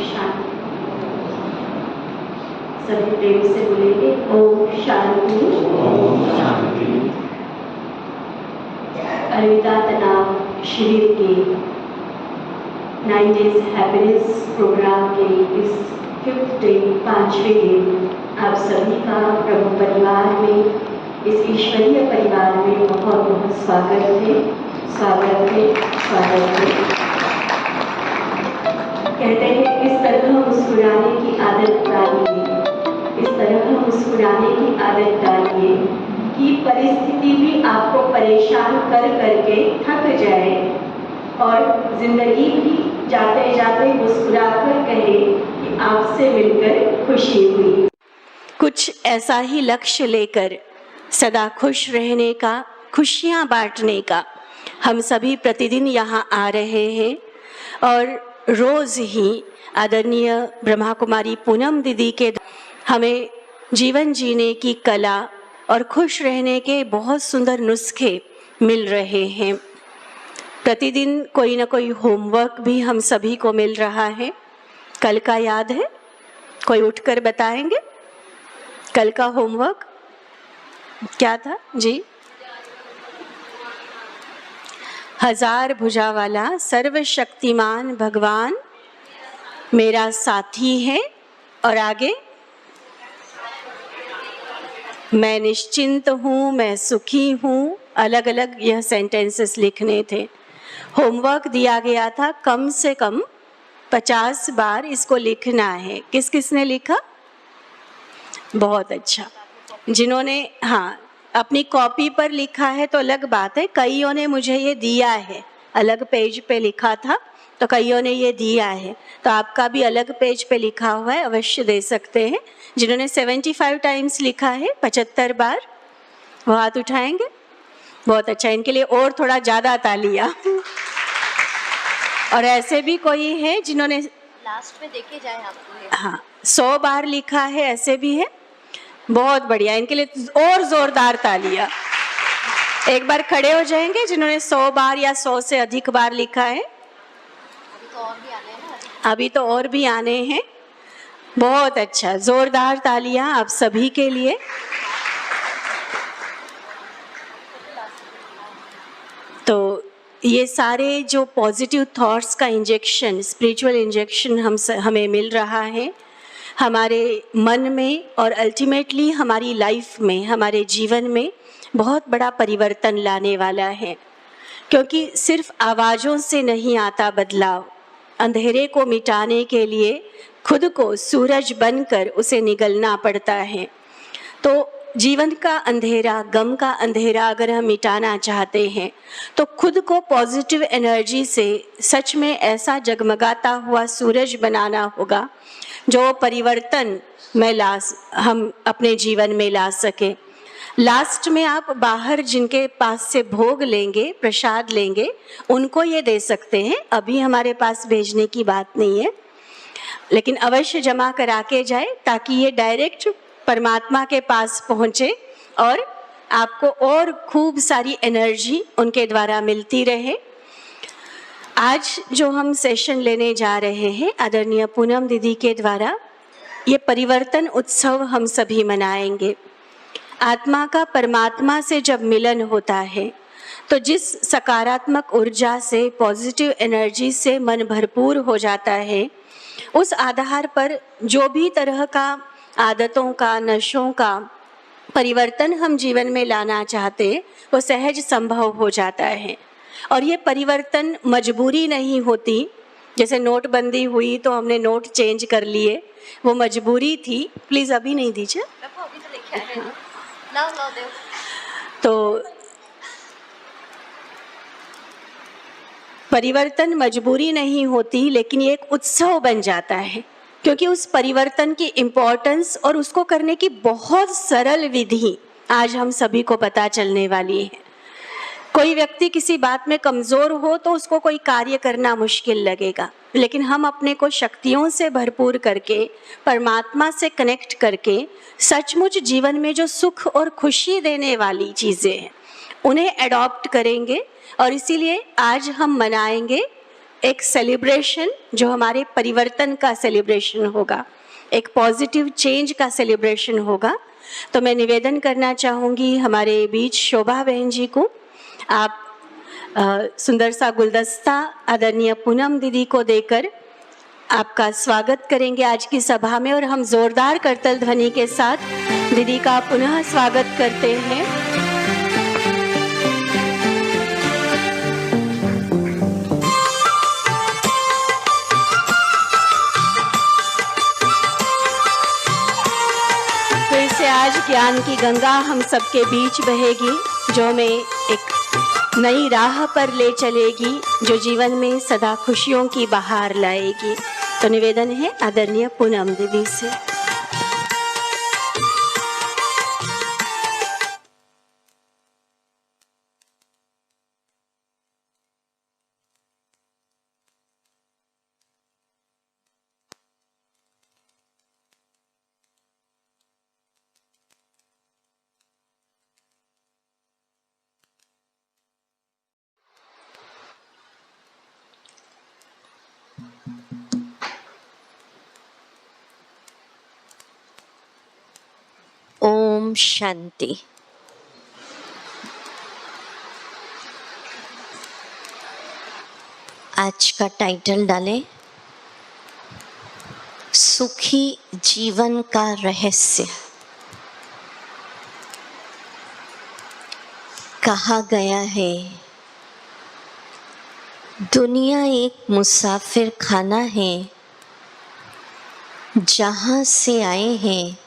शांति। सभी प्रेम से बोलेंगे ओम शांति। ओम शांति। अरविंदा तनाव शिविर के 9 डेज हैप्पीनेस प्रोग्राम के इस 5th डे 5वें दिन आप सभी का प्रभु परिवार में, इस ईश्वरीय परिवार में बहुत बहुत स्वागत है, स्वागत है, स्वागत है। कहते हैं इस तरह मुस्कुराने की आदत डालिए, इस तरह मुस्कुराने की आदत डालिए कि परिस्थिति भी आपको परेशान कर करके थक जाए और जिंदगी भी जाते जाते मुस्कुराकर कहे कि आपसे मिलकर खुशी हुई। कुछ ऐसा ही लक्ष्य लेकर सदा खुश रहने का, खुशियाँ बांटने का हम सभी प्रतिदिन यहाँ आ रहे हैं और रोज़ ही आदरणीय ब्रह्मा कुमारी पूनम दीदी के हमें जीवन जीने की कला और खुश रहने के बहुत सुंदर नुस्खे मिल रहे हैं। प्रतिदिन कोई ना कोई होमवर्क भी हम सभी को मिल रहा है। कल का याद है? कोई उठकर बताएंगे? कल का होमवर्क क्या था जी? 1000 भुजा वाला सर्वशक्तिमान भगवान मेरा साथी है और आगे मैं निश्चिंत हूँ, मैं सुखी हूँ। अलग अलग यह सेंटेंसेस लिखने थे। होमवर्क दिया गया था कम से कम 50 बार इसको लिखना है। किस किस ने लिखा? बहुत अच्छा। जिन्होंने अपनी कॉपी पर लिखा है तो अलग बात है, कईयों ने मुझे ये दिया है, अलग पेज पे लिखा था तो कईयों ने ये दिया है, तो आपका भी अलग पेज पे लिखा हुआ है, अवश्य दे सकते हैं। जिन्होंने 75 टाइम्स लिखा है, 75 बार, वो हाथ उठाएंगे। बहुत अच्छा, इनके लिए और थोड़ा ज़्यादा तालियां। और ऐसे भी कोई है जिन्होंने लास्ट में देखे जाए आपको 100 बार लिखा है, ऐसे भी है। बहुत बढ़िया, इनके लिए और जोरदार तालियां। एक बार खड़े हो जाएंगे जिन्होंने 100 बार या 100 से अधिक बार लिखा है। अभी तो और भी आने हैं। बहुत अच्छा, जोरदार तालियां आप सभी के लिए। तो ये सारे जो पॉजिटिव थॉट्स का इंजेक्शन, स्पिरिचुअल इंजेक्शन हमें मिल रहा है हमारे मन में और अल्टीमेटली हमारी लाइफ में, हमारे जीवन में बहुत बड़ा परिवर्तन लाने वाला है। क्योंकि सिर्फ आवाज़ों से नहीं आता बदलाव, अंधेरे को मिटाने के लिए खुद को सूरज बनकर उसे निगलना पड़ता है। तो जीवन का अंधेरा, गम का अंधेरा अगर हम मिटाना चाहते हैं तो खुद को पॉजिटिव एनर्जी से सच में ऐसा जगमगाता हुआ सूरज बनाना होगा जो परिवर्तन हम अपने जीवन में ला सके। लास्ट में आप बाहर जिनके पास से भोग लेंगे, प्रसाद लेंगे, उनको ये दे सकते हैं। अभी हमारे पास भेजने की बात नहीं है, लेकिन अवश्य जमा करा के जाए ताकि ये डायरेक्ट परमात्मा के पास पहुँचे और आपको और खूब सारी एनर्जी उनके द्वारा मिलती रहे। आज जो हम सेशन लेने जा रहे हैं आदरणीय पूनम दीदी के द्वारा, ये परिवर्तन उत्सव हम सभी मनाएंगे। आत्मा का परमात्मा से जब मिलन होता है तो जिस सकारात्मक ऊर्जा से, पॉजिटिव एनर्जी से मन भरपूर हो जाता है, उस आधार पर जो भी तरह का आदतों का, नशों का परिवर्तन हम जीवन में लाना चाहते वो सहज संभव हो जाता है। और ये परिवर्तन मजबूरी नहीं होती। जैसे नोटबंदी हुई तो हमने नोट चेंज कर लिए, वो मजबूरी थी। प्लीज़ अभी नहीं दीजिए। तो परिवर्तन मजबूरी नहीं होती, लेकिन ये एक उत्सव बन जाता है क्योंकि उस परिवर्तन की इम्पोर्टेंस और उसको करने की बहुत सरल विधि आज हम सभी को पता चलने वाली है। कोई व्यक्ति किसी बात में कमज़ोर हो तो उसको कोई कार्य करना मुश्किल लगेगा, लेकिन हम अपने को शक्तियों से भरपूर करके, परमात्मा से कनेक्ट करके सचमुच जीवन में जो सुख और खुशी देने वाली चीज़ें हैं उन्हें एडॉप्ट करेंगे। और इसीलिए आज हम मनाएंगे एक सेलिब्रेशन जो हमारे परिवर्तन का सेलिब्रेशन होगा, एक पॉजिटिव चेंज का सेलिब्रेशन होगा। तो मैं निवेदन करना चाहूँगी हमारे बीच शोभा बहन जी को, आप सुंदर सा गुलदस्ता आदरणीय पूनम दीदी को देकर आपका स्वागत करेंगे आज की सभा में, और हम जोरदार करतल ध्वनि के साथ दीदी का पुनः स्वागत करते हैं। फिर से आज ज्ञान की गंगा हम सबके बीच बहेगी, जो हमें एक नई राह पर ले चलेगी, जो जीवन में सदा खुशियों की बहार लाएगी। तो निवेदन है आदरणीय पूनम दीदी से। ओम शांति। आज का टाइटल डालें, सुखी जीवन का रहस्य। कहा गया है दुनिया एक मुसाफिर खाना है, जहाँ से आए हैं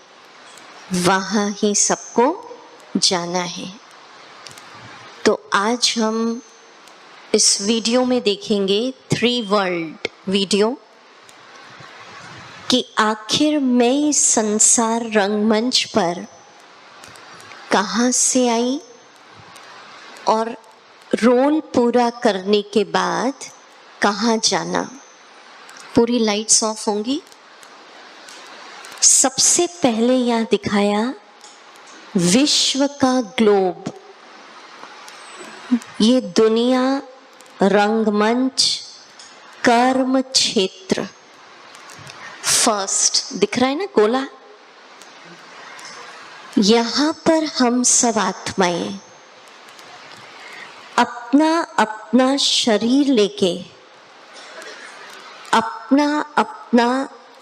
वहाँ ही सबको जाना है। तो आज हम इस वीडियो में देखेंगे 3 वर्ल्ड वीडियो कि आखिर मैं इस संसार रंगमंच पर कहाँ से आई और रोल पूरा करने के बाद कहाँ जाना। पूरी लाइट्स ऑफ होंगी। सबसे पहले यहाँ दिखाया विश्व का ग्लोब, ये दुनिया रंगमंच कर्म क्षेत्र। फर्स्ट दिख रहा है ना गोला, यहाँ पर हम सब आत्माएं अपना अपना शरीर लेके अपना अपना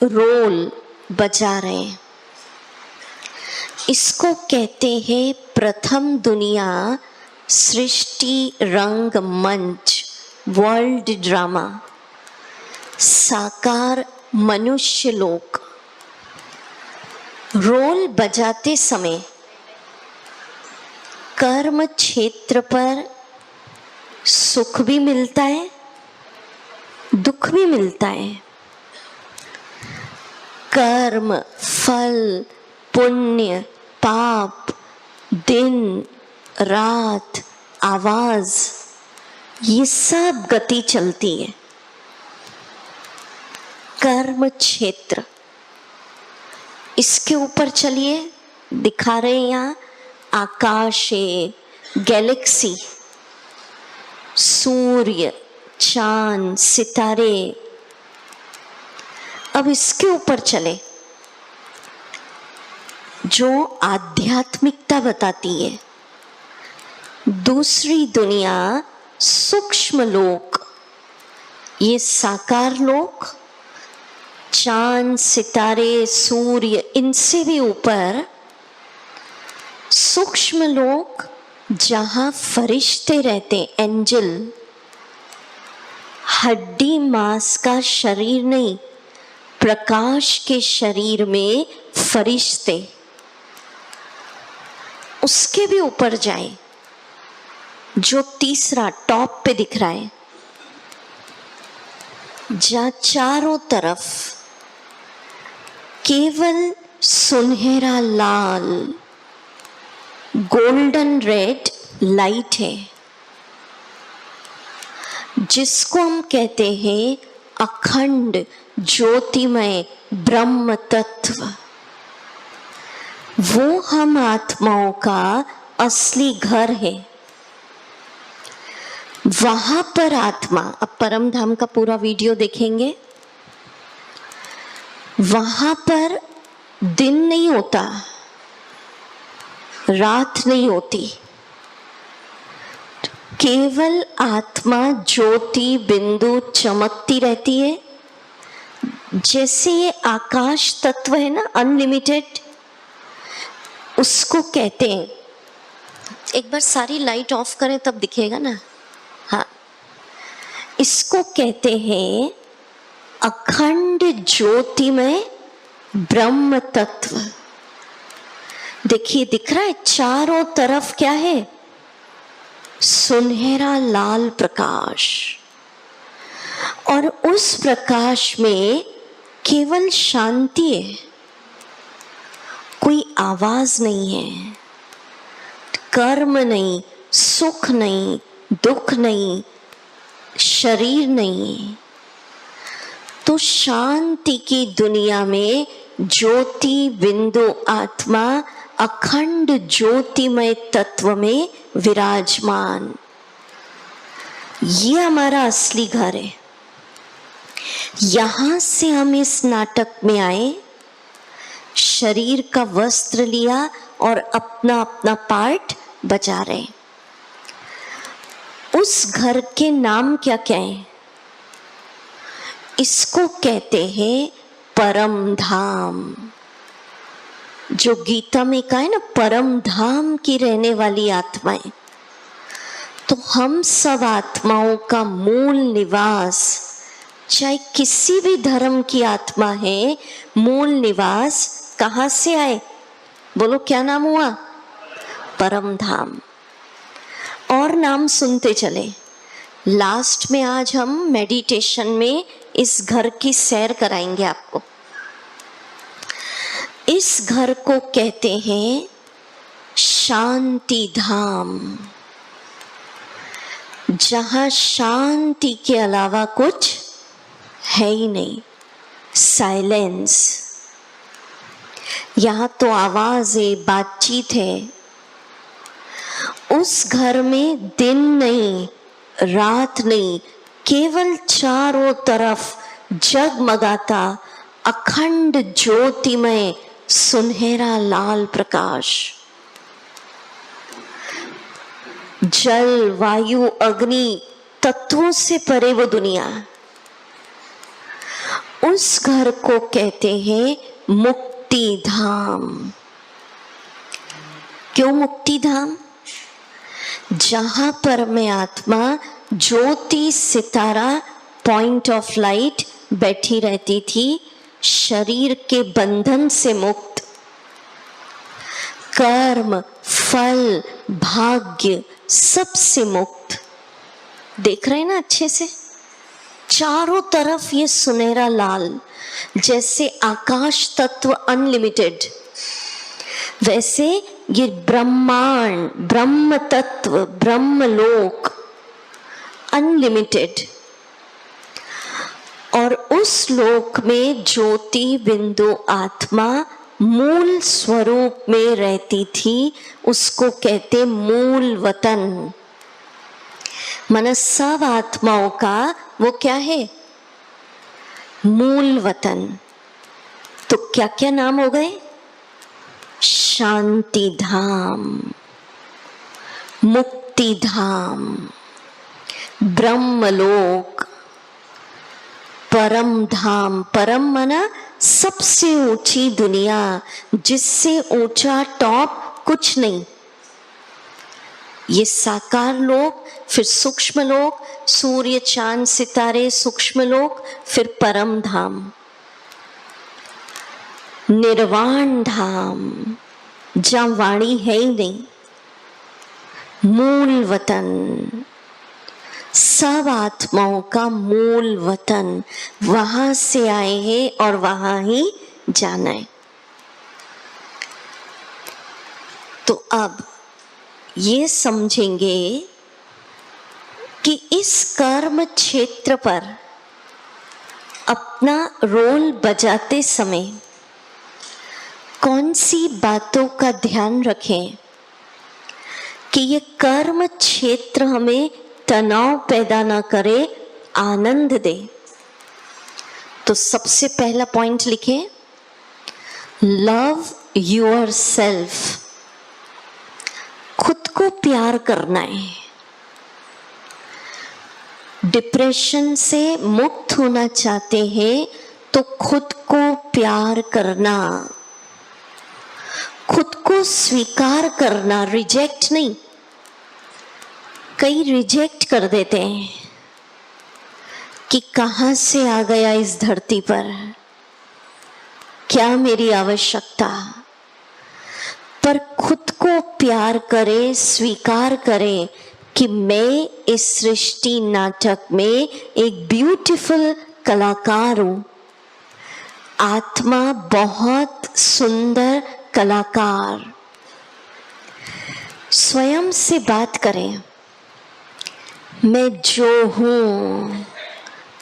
रोल बजा रहे हैं। इसको कहते हैं प्रथम दुनिया सृष्टि रंग मंच, वर्ल्ड ड्रामा। साकार मनुष्य लोग रोल बजाते समय कर्म क्षेत्र पर सुख भी मिलता है, दुख भी मिलता है। कर्म, फल, पुण्य, पाप, दिन, रात, आवाज, ये सब गति चलती है। कर्म क्षेत्र, इसके ऊपर चलिए, दिखा रहे हैं यहाँ आकाश है, गैलेक्सी, सूर्य, चांद, सितारे। अब इसके ऊपर चले, जो आध्यात्मिकता बताती है। दूसरी दुनिया सूक्ष्म लोक, ये साकार लोक, चांद, सितारे, सूर्य, इनसे भी ऊपर सूक्ष्म लोक, जहां फरिश्ते रहते, एंजल। हड्डी मांस का शरीर नहीं, प्रकाश के शरीर में फरिश्ते। उसके भी ऊपर जाए, जो तीसरा टॉप पे दिख रहा है, जहाँ चारों तरफ केवल सुनहरा लाल गोल्डन रेड लाइट है, जिसको हम कहते हैं अखंड ज्योतिमय ब्रह्म तत्व। वो हम आत्माओं का असली घर है। वहां पर आत्मा, अब परम धाम का पूरा वीडियो देखेंगे, वहां पर दिन नहीं होता, रात नहीं होती, केवल आत्मा ज्योति बिंदु चमकती रहती है। जैसे ये आकाश तत्व है ना, अनलिमिटेड, उसको कहते हैं, एक बार सारी लाइट ऑफ करें तब दिखेगा ना, हाँ, इसको कहते हैं अखंड ज्योतिमय ब्रह्म तत्व। देखिए दिख रहा है चारों तरफ क्या है, सुनहरा लाल प्रकाश, और उस प्रकाश में केवल शांति है, कोई आवाज नहीं है, कर्म नहीं, सुख नहीं, दुख नहीं, शरीर नहीं। तो शांति की दुनिया में ज्योति बिंदु आत्मा अखंड ज्योतिमय तत्व में विराजमान, ये हमारा असली घर है। यहां से हम इस नाटक में आए, शरीर का वस्त्र लिया और अपना अपना पार्ट बजा रहे। उस घर के नाम क्या क्या है? इसको कहते हैं परम धाम। जो गीता में कहा है ना, परम धाम की रहने वाली आत्माएं, तो हम सब आत्माओं का मूल निवास, चाहे किसी भी धर्म की आत्मा है, मूल निवास कहाँ से आए? बोलो क्या नाम हुआ? परम धाम। और नाम सुनते चले। लास्ट में आज हम मेडिटेशन में इस घर की सैर कराएंगे आपको। इस घर को कहते हैं शांति धाम, जहां शांति के अलावा कुछ है ही नहीं, साइलेंस। यहाँ तो आवाज है, बातचीत है। उस घर में दिन नहीं, रात नहीं, केवल चारों तरफ जगमगाता अखंड ज्योतिमय सुनहरा लाल प्रकाश। जल, वायु, अग्नि तत्वों से परे वो दुनिया। उस घर को कहते हैं मुक्ति धाम। क्यों मुक्ति धाम? जहां पर मैं आत्मा ज्योति सितारा पॉइंट ऑफ लाइट बैठी रहती थी, शरीर के बंधन से मुक्त, कर्म, फल, भाग्य सबसे मुक्त। देख रहे हैं ना अच्छे से? चारों तरफ ये सुनहरा लाल, जैसे आकाश तत्व अनलिमिटेड, वैसे ये ब्रह्मांड, ब्रह्म तत्व, ब्रह्म लोक अनलिमिटेड। और उस लोक में ज्योति बिंदु आत्मा मूल स्वरूप में रहती थी, उसको कहते मूल वतन। मन सब आत्माओं का वो क्या है? मूल वतन। तो क्या क्या नाम हो गए? शांति धाम, मुक्ति धाम, ब्रह्मलोक, परम धाम। परम मना सबसे ऊंची दुनिया, जिससे ऊंचा टॉप कुछ नहीं। ये साकार लोक, फिर सूक्ष्म लोक, सूर्य चांद सितारे सूक्ष्म लोक, फिर परम धाम, निर्वाण धाम, जहां वाणी है ही नहीं, मूल वतन, सब आत्माओं का मूल वतन। वहां से आए हैं और वहां ही जाना है। तो अब ये समझेंगे कि इस कर्म क्षेत्र पर अपना रोल बजाते समय कौन सी बातों का ध्यान रखें कि ये कर्म क्षेत्र हमें तनाव पैदा ना करे, आनंद दे। तो सबसे पहला पॉइंट लिखे, लव योर सेल्फ। खुद को प्यार करना है। डिप्रेशन से मुक्त होना चाहते हैं तो खुद को प्यार करना, खुद को स्वीकार करना, रिजेक्ट नहीं। कई रिजेक्ट कर देते हैं कि कहां से आ गया इस धरती पर, क्या मेरी आवश्यकता। पर खुद को प्यार करे, स्वीकार करे कि मैं इस सृष्टि नाटक में एक ब्यूटीफुल कलाकार हूं। आत्मा बहुत सुंदर कलाकार। स्वयं से बात करें, मैं जो हूं,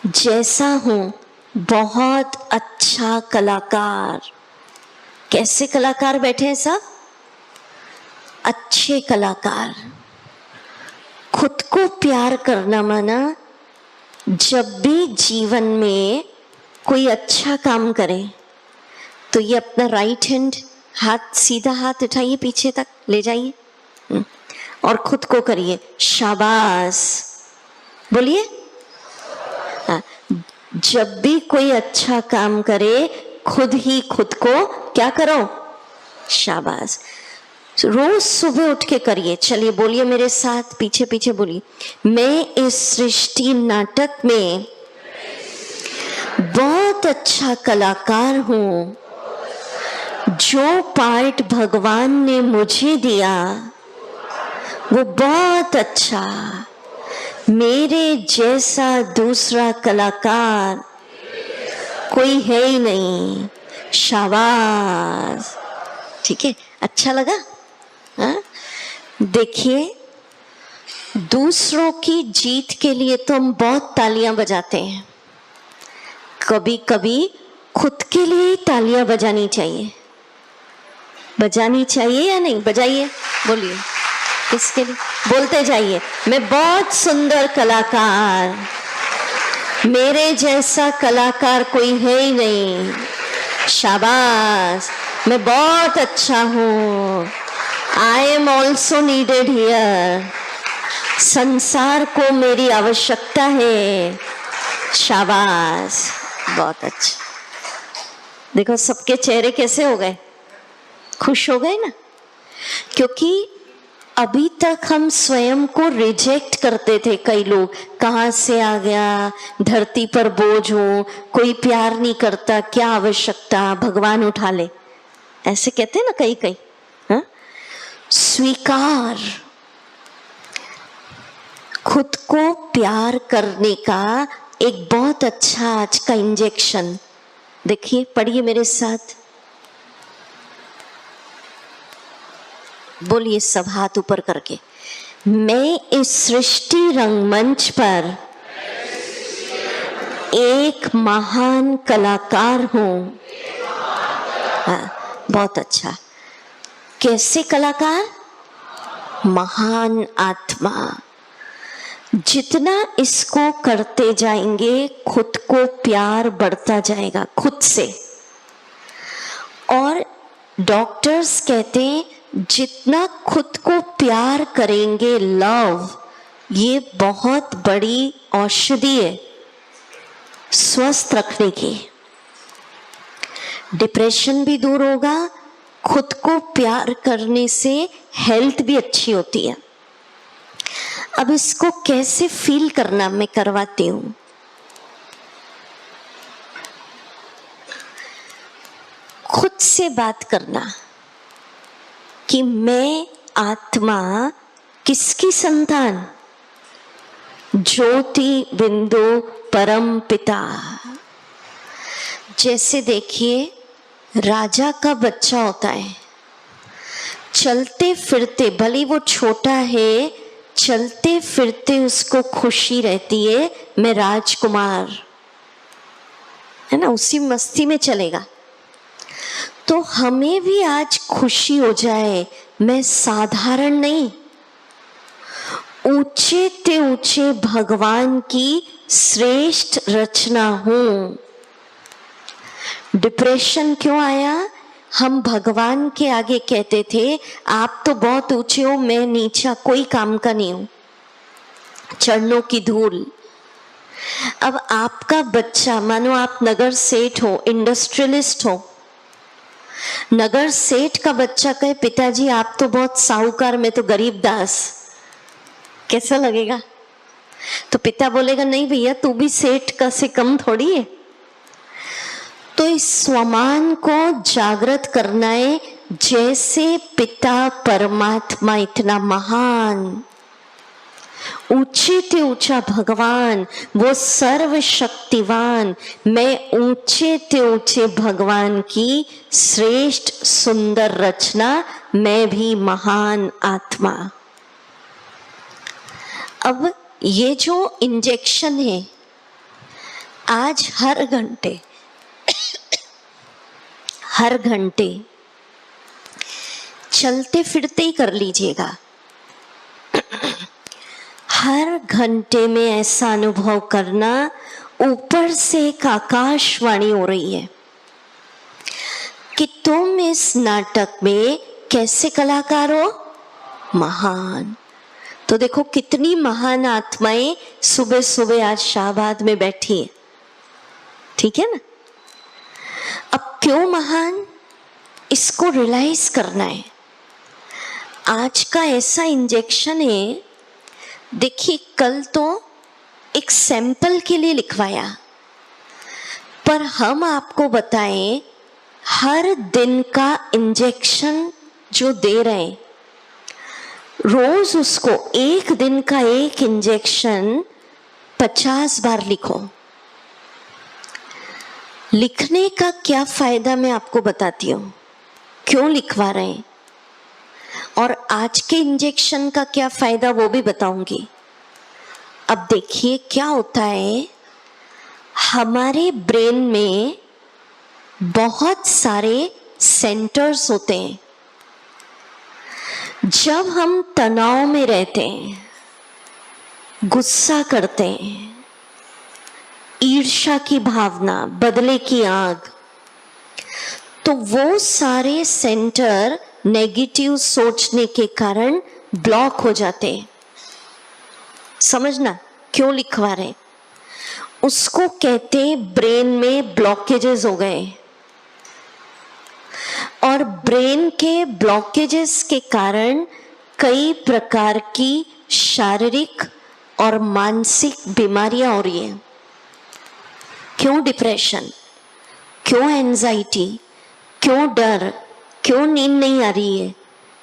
जैसा हूं, बहुत अच्छा कलाकार। कैसे कलाकार बैठे हैं सब? अच्छे कलाकार। खुद को प्यार करना माना जब भी जीवन में कोई अच्छा काम करे तो ये अपना राइट हैंड, हाथ सीधा हाथ उठाइए, पीछे तक ले जाइए और खुद को करिए शाबाश। बोलिए, हाँ। जब भी कोई अच्छा काम करे खुद ही खुद को क्या करो, शाबाश। रोज सुबह उठ के करिए। चलिए बोलिए मेरे साथ, पीछे पीछे बोलिए, मैं इस सृष्टि नाटक में बहुत अच्छा कलाकार हूं। जो पार्ट भगवान ने मुझे दिया वो बहुत अच्छा, मेरे जैसा दूसरा कलाकार कोई है ही नहीं। शाबाश। ठीक है, अच्छा लगा? हाँ? देखिए, दूसरों की जीत के लिए तो हम बहुत तालियां बजाते हैं, कभी कभी खुद के लिए ही तालियां बजानी चाहिए। बजानी चाहिए या नहीं? बजाइए, बोलिए किसके लिए? बोलते जाइए, मैं बहुत सुंदर कलाकार, मेरे जैसा कलाकार कोई है ही नहीं। शाबाश, मैं बहुत अच्छा हूँ। I am also needed here. संसार को मेरी आवश्यकता है। शाबाश, बहुत अच्छा। देखो सबके चेहरे कैसे हो गए, खुश हो गए ना? क्योंकि अभी तक हम स्वयं को रिजेक्ट करते थे। कई लोग, कहाँ से आ गया, धरती पर बोझ हूँ, कोई प्यार नहीं करता, क्या आवश्यकता, भगवान उठा ले, ऐसे कहते हैं ना कई कई। हाँ? स्वीकार, खुद को प्यार करने का एक बहुत अच्छा आज का इंजेक्शन। देखिए, पढ़िए मेरे साथ, बोलिए सब हाथ ऊपर करके, मैं इस सृष्टि रंगमंच पर एक महान कलाकार हूं। हाँ, बहुत अच्छा। कैसे कलाकार? महान आत्मा। जितना इसको करते जाएंगे खुद को प्यार बढ़ता जाएगा खुद से। और डॉक्टर्स कहते हैं जितना खुद को प्यार करेंगे, लव, ये बहुत बड़ी औषधि है स्वस्थ रखने की। डिप्रेशन भी दूर होगा, खुद को प्यार करने से हेल्थ भी अच्छी होती है। अब इसको कैसे फील करना मैं करवाती हूं। खुद से बात करना कि मैं आत्मा किसकी संतान? ज्योति बिंदु परम पिता। जैसे देखिए, राजा का बच्चा होता है, चलते फिरते, भले वो छोटा है, चलते फिरते उसको खुशी रहती है, मैं राजकुमार, है ना, उसी मस्ती में चलेगा। तो हमें भी आज खुशी हो जाए, मैं साधारण नहीं, ऊंचे ते ऊंचे भगवान की श्रेष्ठ रचना हूं। डिप्रेशन क्यों आया? हम भगवान के आगे कहते थे आप तो बहुत ऊंचे हो, मैं नीचा, कोई काम का नहीं हूं, चरणों की धूल। अब आपका बच्चा, मानो आप नगर सेठ हो, इंडस्ट्रियलिस्ट हो, नगर सेठ का बच्चा कहे पिताजी आप तो बहुत साहूकार, मैं तो गरीब दास, कैसा लगेगा? तो पिता बोलेगा नहीं भैया तू भी सेठ का से कम थोड़ी है। तो इस स्वमान को जागृत करना है, जैसे पिता परमात्मा इतना महान, ऊंचे ते ऊंचा भगवान, वो सर्वशक्तिवान, मैं ऊंचे ते ऊंचे भगवान की श्रेष्ठ सुंदर रचना, मैं भी महान आत्मा। अब ये जो इंजेक्शन है आज हर घंटे चलते फिरते ही कर लीजिएगा। हर घंटे में ऐसा अनुभव करना, ऊपर से एक आकाशवाणी हो रही है कि तुम इस नाटक में कैसे कलाकार हो, महान। तो देखो कितनी महान आत्माएं सुबह सुबह आज शाहबाद में बैठी है, ठीक है ना। अब क्यों महान, इसको रियलाइज करना है। आज का ऐसा इंजेक्शन है, देखिए कल तो एक सैंपल के लिए लिखवाया, पर हम आपको बताएं हर दिन का इंजेक्शन जो दे रहे हैं, रोज उसको एक दिन का एक इंजेक्शन 50 बार लिखो। लिखने का क्या फायदा मैं आपको बताती हूँ, क्यों लिखवा रहे हैं, और आज के इंजेक्शन का क्या फायदा वो भी बताऊंगी। अब देखिए क्या होता है, हमारे ब्रेन में बहुत सारे सेंटर्स होते हैं। जब हम तनाव में रहते हैं, गुस्सा करते हैं, ईर्ष्या की भावना, बदले की आग, तो वो सारे सेंटर नेगेटिव सोचने के कारण ब्लॉक हो जाते हैं। समझना क्यों लिखवा रहे, उसको कहते हैं ब्रेन में ब्लॉकेजेस हो गए। और ब्रेन के ब्लॉकेजेस के कारण कई प्रकार की शारीरिक और मानसिक बीमारियां हो रही है। क्यों डिप्रेशन, क्यों एंजाइटी, क्यों डर, क्यों नींद नहीं आ रही है,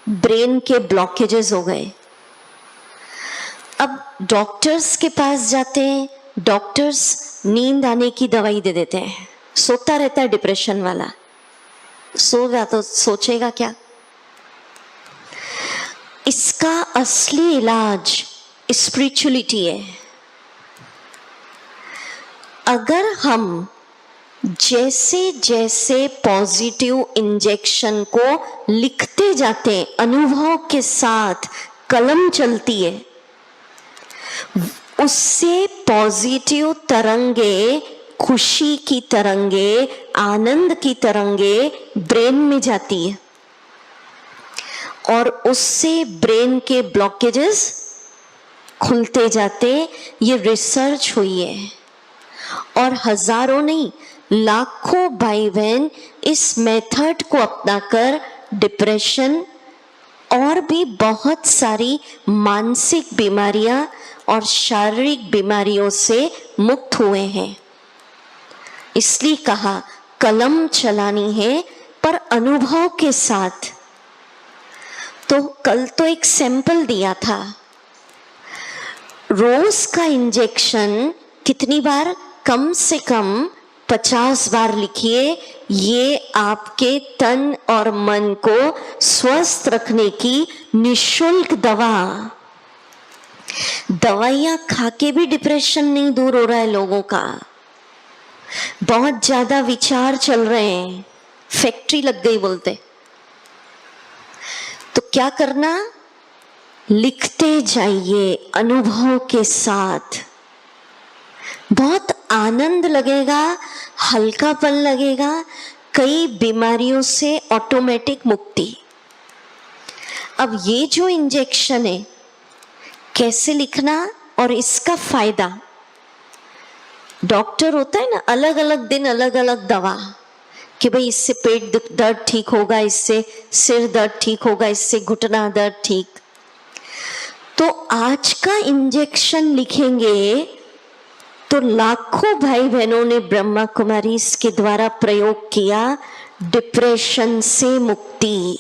ब्रेन के ब्लॉकेजेस हो गए। अब डॉक्टर्स के पास जाते हैं, डॉक्टर्स नींद आने की दवाई दे देते हैं, सोता रहता है डिप्रेशन वाला, सोगा तो सोचेगा क्या। इसका असली इलाज स्पिरिचुअलिटी है। अगर हम जैसे जैसे पॉजिटिव इंजेक्शन को लिखते जाते हैं, अनुभव के साथ कलम चलती है, उससे पॉजिटिव तरंगे, खुशी की तरंगे, आनंद की तरंगे ब्रेन में जाती है, और उससे ब्रेन के ब्लॉकेजेस खुलते जाते। ये रिसर्च हुई है, और हजारों नहीं लाखों भाई बहन इस मेथड को अपनाकर डिप्रेशन और भी बहुत सारी मानसिक बीमारियां और शारीरिक बीमारियों से मुक्त हुए हैं। इसलिए कहा कलम चलानी है, पर अनुभव के साथ। तो कल तो एक सैंपल दिया था, रोज का इंजेक्शन कितनी बार, कम से कम 50 बार लिखिए। ये आपके तन और मन को स्वस्थ रखने की निशुल्क दवाइयां खा के भी डिप्रेशन नहीं दूर हो रहा है लोगों का। बहुत ज्यादा विचार चल रहे हैं, फैक्ट्री लग गई बोलते। तो क्या करना, लिखते जाइए अनुभव के साथ। बहुत आनंद लगेगा, हल्कापन लगेगा, कई बीमारियों से ऑटोमेटिक मुक्ति। अब ये जो इंजेक्शन है, कैसे लिखना और इसका फायदा, डॉक्टर होता है ना, अलग अलग दिन अलग अलग दवा, कि भाई इससे पेट दर्द ठीक होगा, इससे सिर दर्द ठीक होगा, इससे घुटना दर्द ठीक। तो आज का इंजेक्शन लिखेंगे तो लाखों भाई बहनों ने ब्रह्मा कुमारी इसके द्वारा प्रयोग किया, डिप्रेशन से मुक्ति।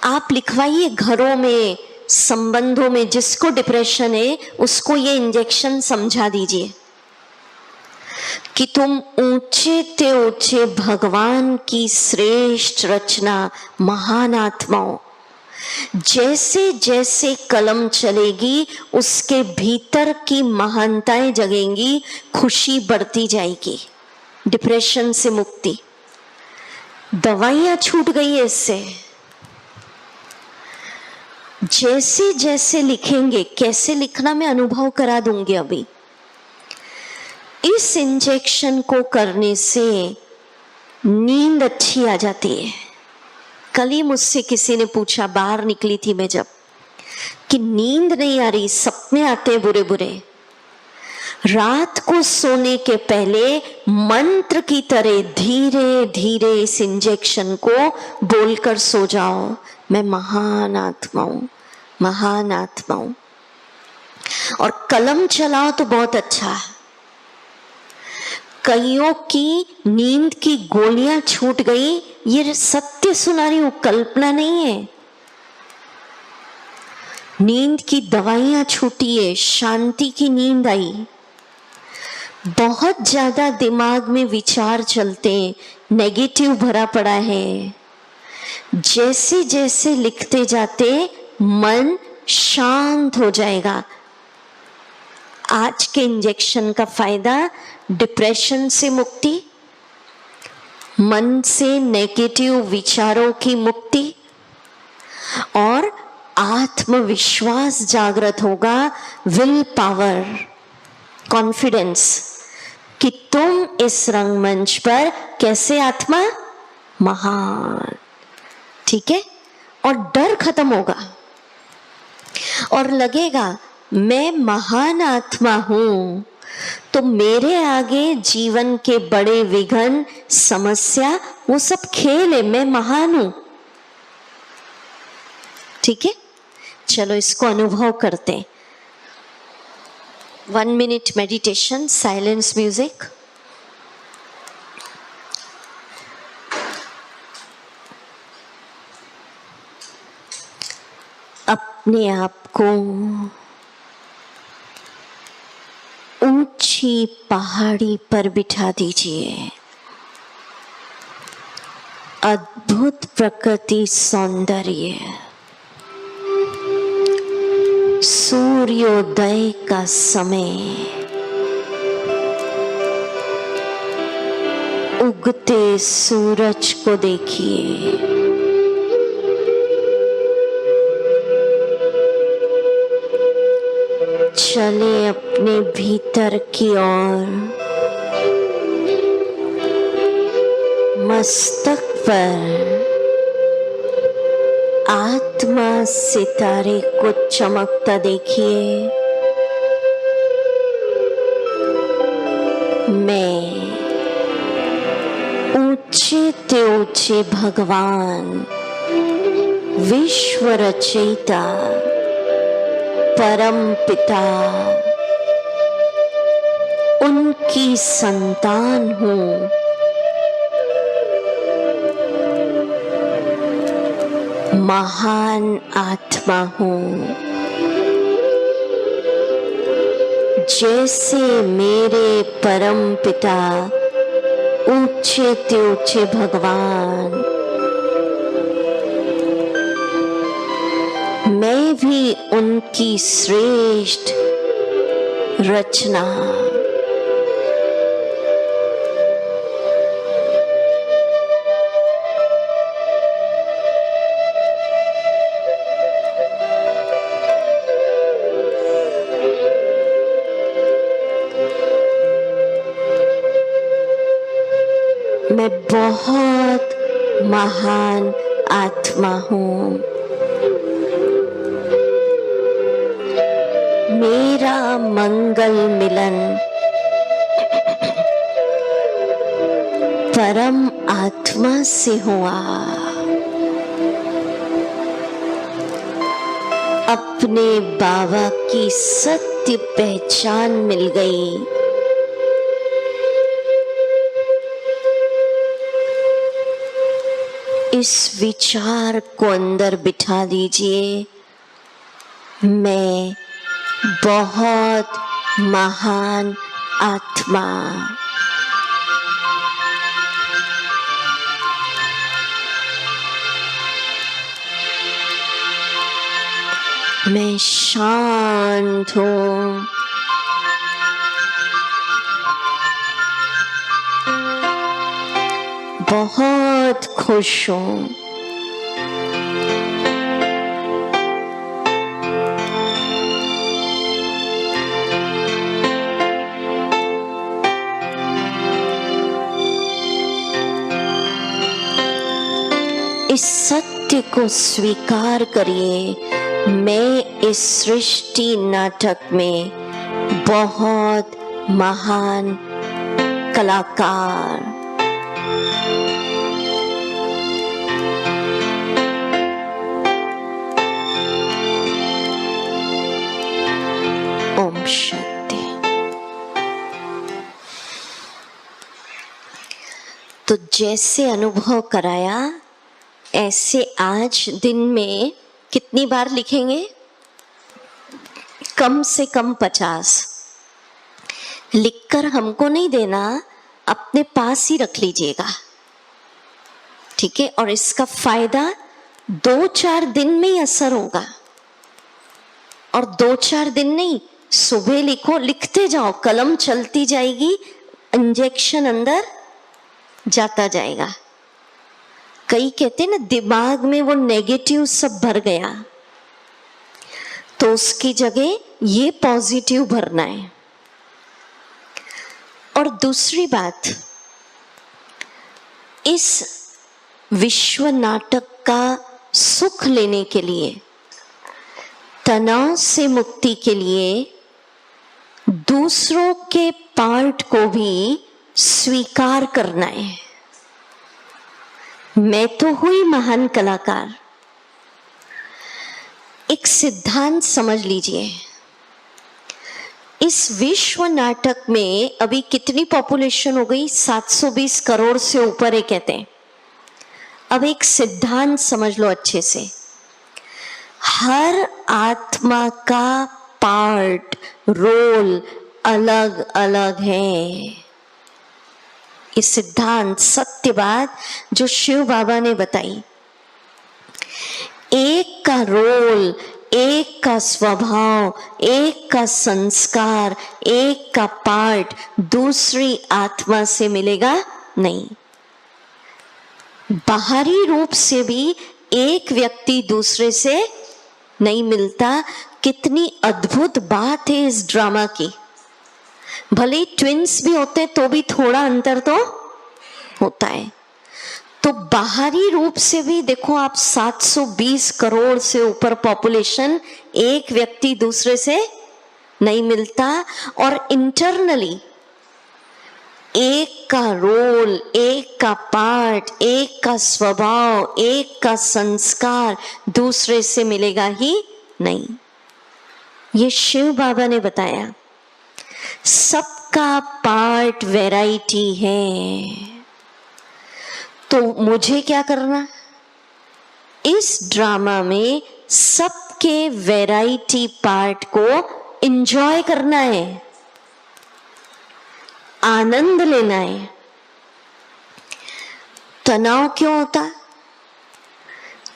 आप लिखवाइए घरों में, संबंधों में, जिसको डिप्रेशन है उसको ये इंजेक्शन समझा दीजिए कि तुम ऊंचे ते ऊंचे भगवान की श्रेष्ठ रचना, महान आत्माओं, जैसे जैसे कलम चलेगी उसके भीतर की महानताएं जगेंगी, खुशी बढ़ती जाएगी, डिप्रेशन से मुक्ति। दवाइयां छूट गई है इससे। जैसे जैसे लिखेंगे, कैसे लिखना मैं अनुभव करा दूंगी अभी। इस इंजेक्शन को करने से नींद अच्छी आ जाती है। कल ही मुझसे किसी ने पूछा, बाहर निकली थी मैं जब, कि नींद नहीं आ रही, सपने आते हैं बुरे बुरे। रात को सोने के पहले मंत्र की तरह धीरे धीरे इस इंजेक्शन को बोलकर सो जाओ, मैं महान आत्मा हूं, महान आत्मा हूं। और कलम चलाओ तो बहुत अच्छा है। कईयों की नींद की गोलियां छूट गई, ये सत्य सुना रही हूं, कल्पना नहीं है। नींद की दवाइयां छूटी है, शांति की नींद आई। बहुत ज्यादा दिमाग में विचार चलते, नेगेटिव भरा पड़ा है। जैसे जैसे लिखते जाते मन शांत हो जाएगा। आज के इंजेक्शन का फायदा, डिप्रेशन से मुक्ति, मन से नेगेटिव विचारों की मुक्ति, और आत्मविश्वास जागृत होगा, विल पावर, कॉन्फिडेंस कि तुम इस रंगमंच पर कैसे आत्मा, महान। ठीक है? और डर खत्म होगा और लगेगा मैं महान आत्मा हूं, तो मेरे आगे जीवन के बड़े विघ्न, समस्या, वो सब खेल है, मैं महान हूं। ठीक है? चलो इसको अनुभव करते हैं। 1 minute meditation, silence music. अपने आप को ऊंची पहाड़ी पर बिठा दीजिए। अद्भुत प्रकृति सौंदर्य, सूर्योदय का समय, उगते सूरज को देखिए। चले अपने भीतर की ओर, मस्तक पर आत्मा सितारे को चमकता देखिए। मैं ऊंचे ते ऊंचे भगवान, विश्व रचयिता, परम पिता, उनकी संतान हूं। महान आत्मा हूं। जैसे मेरे परम पिता ऊंचे ते ऊंचे भगवान, मैं भी उनकी श्रेष्ठ रचना। बहुत महान आत्मा हूँ। मेरा मंगल मिलन परम आत्मा से हुआ। अपने बाबा की सत्य पहचान मिल गई। इस विचार को अंदर बिठा लीजिए, मैं बहुत महान आत्मा। मैं शांत हूँ। बहुत खुश हूँ। इस सत्य को स्वीकार करिए, मैं इस सृष्टि नाटक में बहुत महान कलाकार। ओम शांति। तो जैसे अनुभव कराया ऐसे आज दिन में कितनी बार लिखेंगे? कम से कम 50। लिखकर हमको नहीं देना, अपने पास ही रख लीजिएगा, ठीक है? और इसका फायदा 2-4 दिन में ही असर होगा। और 2-4 दिन नहीं, सुबह लिखो, लिखते जाओ, कलम चलती जाएगी, इंजेक्शन अंदर जाता जाएगा। कई कहते हैं ना दिमाग में वो नेगेटिव सब भर गया, तो उसकी जगह ये पॉजिटिव भरना है। और दूसरी बात, इस विश्व नाटक का सुख लेने के लिए, तनाव से मुक्ति के लिए दूसरों के पार्ट को भी स्वीकार करना है। मैं तो हुई महान कलाकार। एक सिद्धांत समझ लीजिए, इस विश्व नाटक में अभी कितनी पॉपुलेशन हो गई? 720 करोड़ से ऊपर है कहते हैं। अब एक सिद्धांत समझ लो अच्छे से, हर आत्मा का पार्ट, रोल अलग अलग है। ये सिद्धांत, सत्य बात जो शिव बाबा ने बताई, एक का रोल, एक का स्वभाव, एक का संस्कार, एक का पार्ट दूसरी आत्मा से मिलेगा नहीं। बाहरी रूप से भी एक व्यक्ति दूसरे से नहीं मिलता। कितनी अद्भुत बात है इस ड्रामा की। भले ट्विंस भी होते तो भी थोड़ा अंतर तो होता है। तो बाहरी रूप से भी देखो आप, 720 करोड़ से ऊपर पॉपुलेशन, एक व्यक्ति दूसरे से नहीं मिलता। और इंटरनली एक का रोल, एक का पार्ट, एक का स्वभाव, एक का संस्कार दूसरे से मिलेगा ही नहीं। ये शिव बाबा ने बताया। सबका पार्ट वैरायटी है। तो मुझे क्या करना? इस ड्रामा में सबके वैरायटी पार्ट को एंजॉय करना है, आनंद लेना है। तनाव क्यों होता?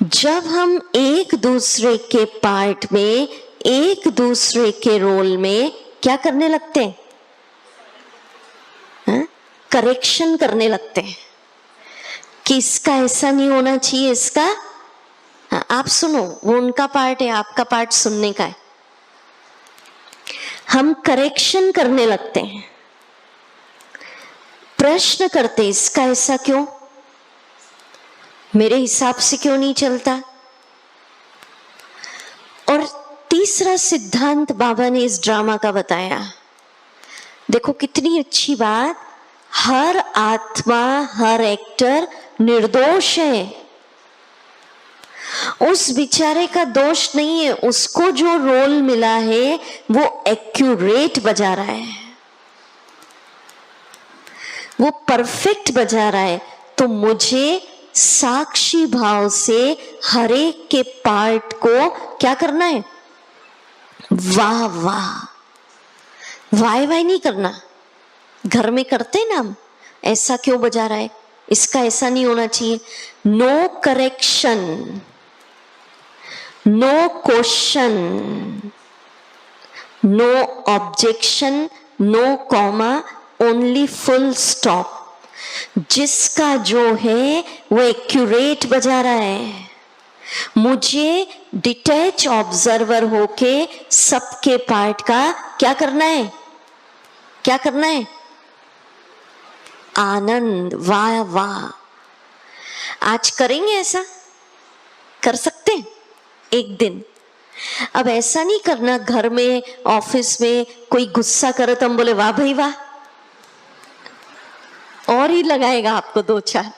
जब हम एक दूसरे के पार्ट में, एक दूसरे के रोल में क्या करने लगते हैं? करेक्शन करने लगते हैं कि इसका ऐसा नहीं होना चाहिए, इसका आप सुनो, वो उनका पार्ट है, आपका पार्ट सुनने का है। हम करेक्शन करने लगते हैं, प्रश्न करते इसका ऐसा क्यों, मेरे हिसाब से क्यों नहीं चलता? और तीसरा सिद्धांत बाबा ने इस ड्रामा का बताया। देखो कितनी अच्छी बात, हर आत्मा, हर एक्टर निर्दोष है। उस बेचारे का दोष नहीं है, उसको जो रोल मिला है वो एक्यूरेट बजा रहा है, वो परफेक्ट बजा रहा है। तो मुझे साक्षी भाव से हर एक के पार्ट को क्या करना है? वाह वाह, वाह वाह नहीं करना। घर में करते हैं ना हम, ऐसा क्यों बजा रहा है, इसका ऐसा नहीं होना चाहिए। No correction, no question, no objection, no comma, only full stop. जिसका जो है वो एक्यूरेट बजा रहा है। मुझे डिटैच ऑब्जर्वर होके सबके पार्ट का क्या करना है? क्या करना है? आनंद। वाह वाह। आज करेंगे ऐसा? कर सकते हैं एक दिन। अब ऐसा नहीं करना घर में, ऑफिस में कोई गुस्सा करे तो हम बोले वाह भाई वाह, और ही लगाएगा आपको दो चार।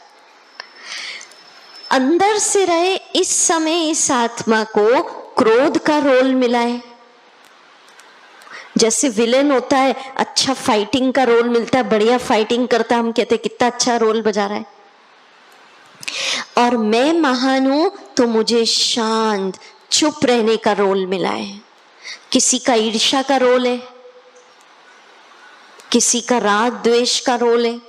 अंदर से रहे, इस समय इस आत्मा को क्रोध का रोल मिला है। जैसे विलेन होता है, अच्छा फाइटिंग का रोल मिलता है, बढ़िया फाइटिंग करता है, हम कहते हैं कितना अच्छा रोल बजा रहा है। और मैं महान हूं तो मुझे शांत चुप रहने का रोल मिला है। किसी का ईर्ष्या का रोल है, किसी का राग द्वेष का रोल है।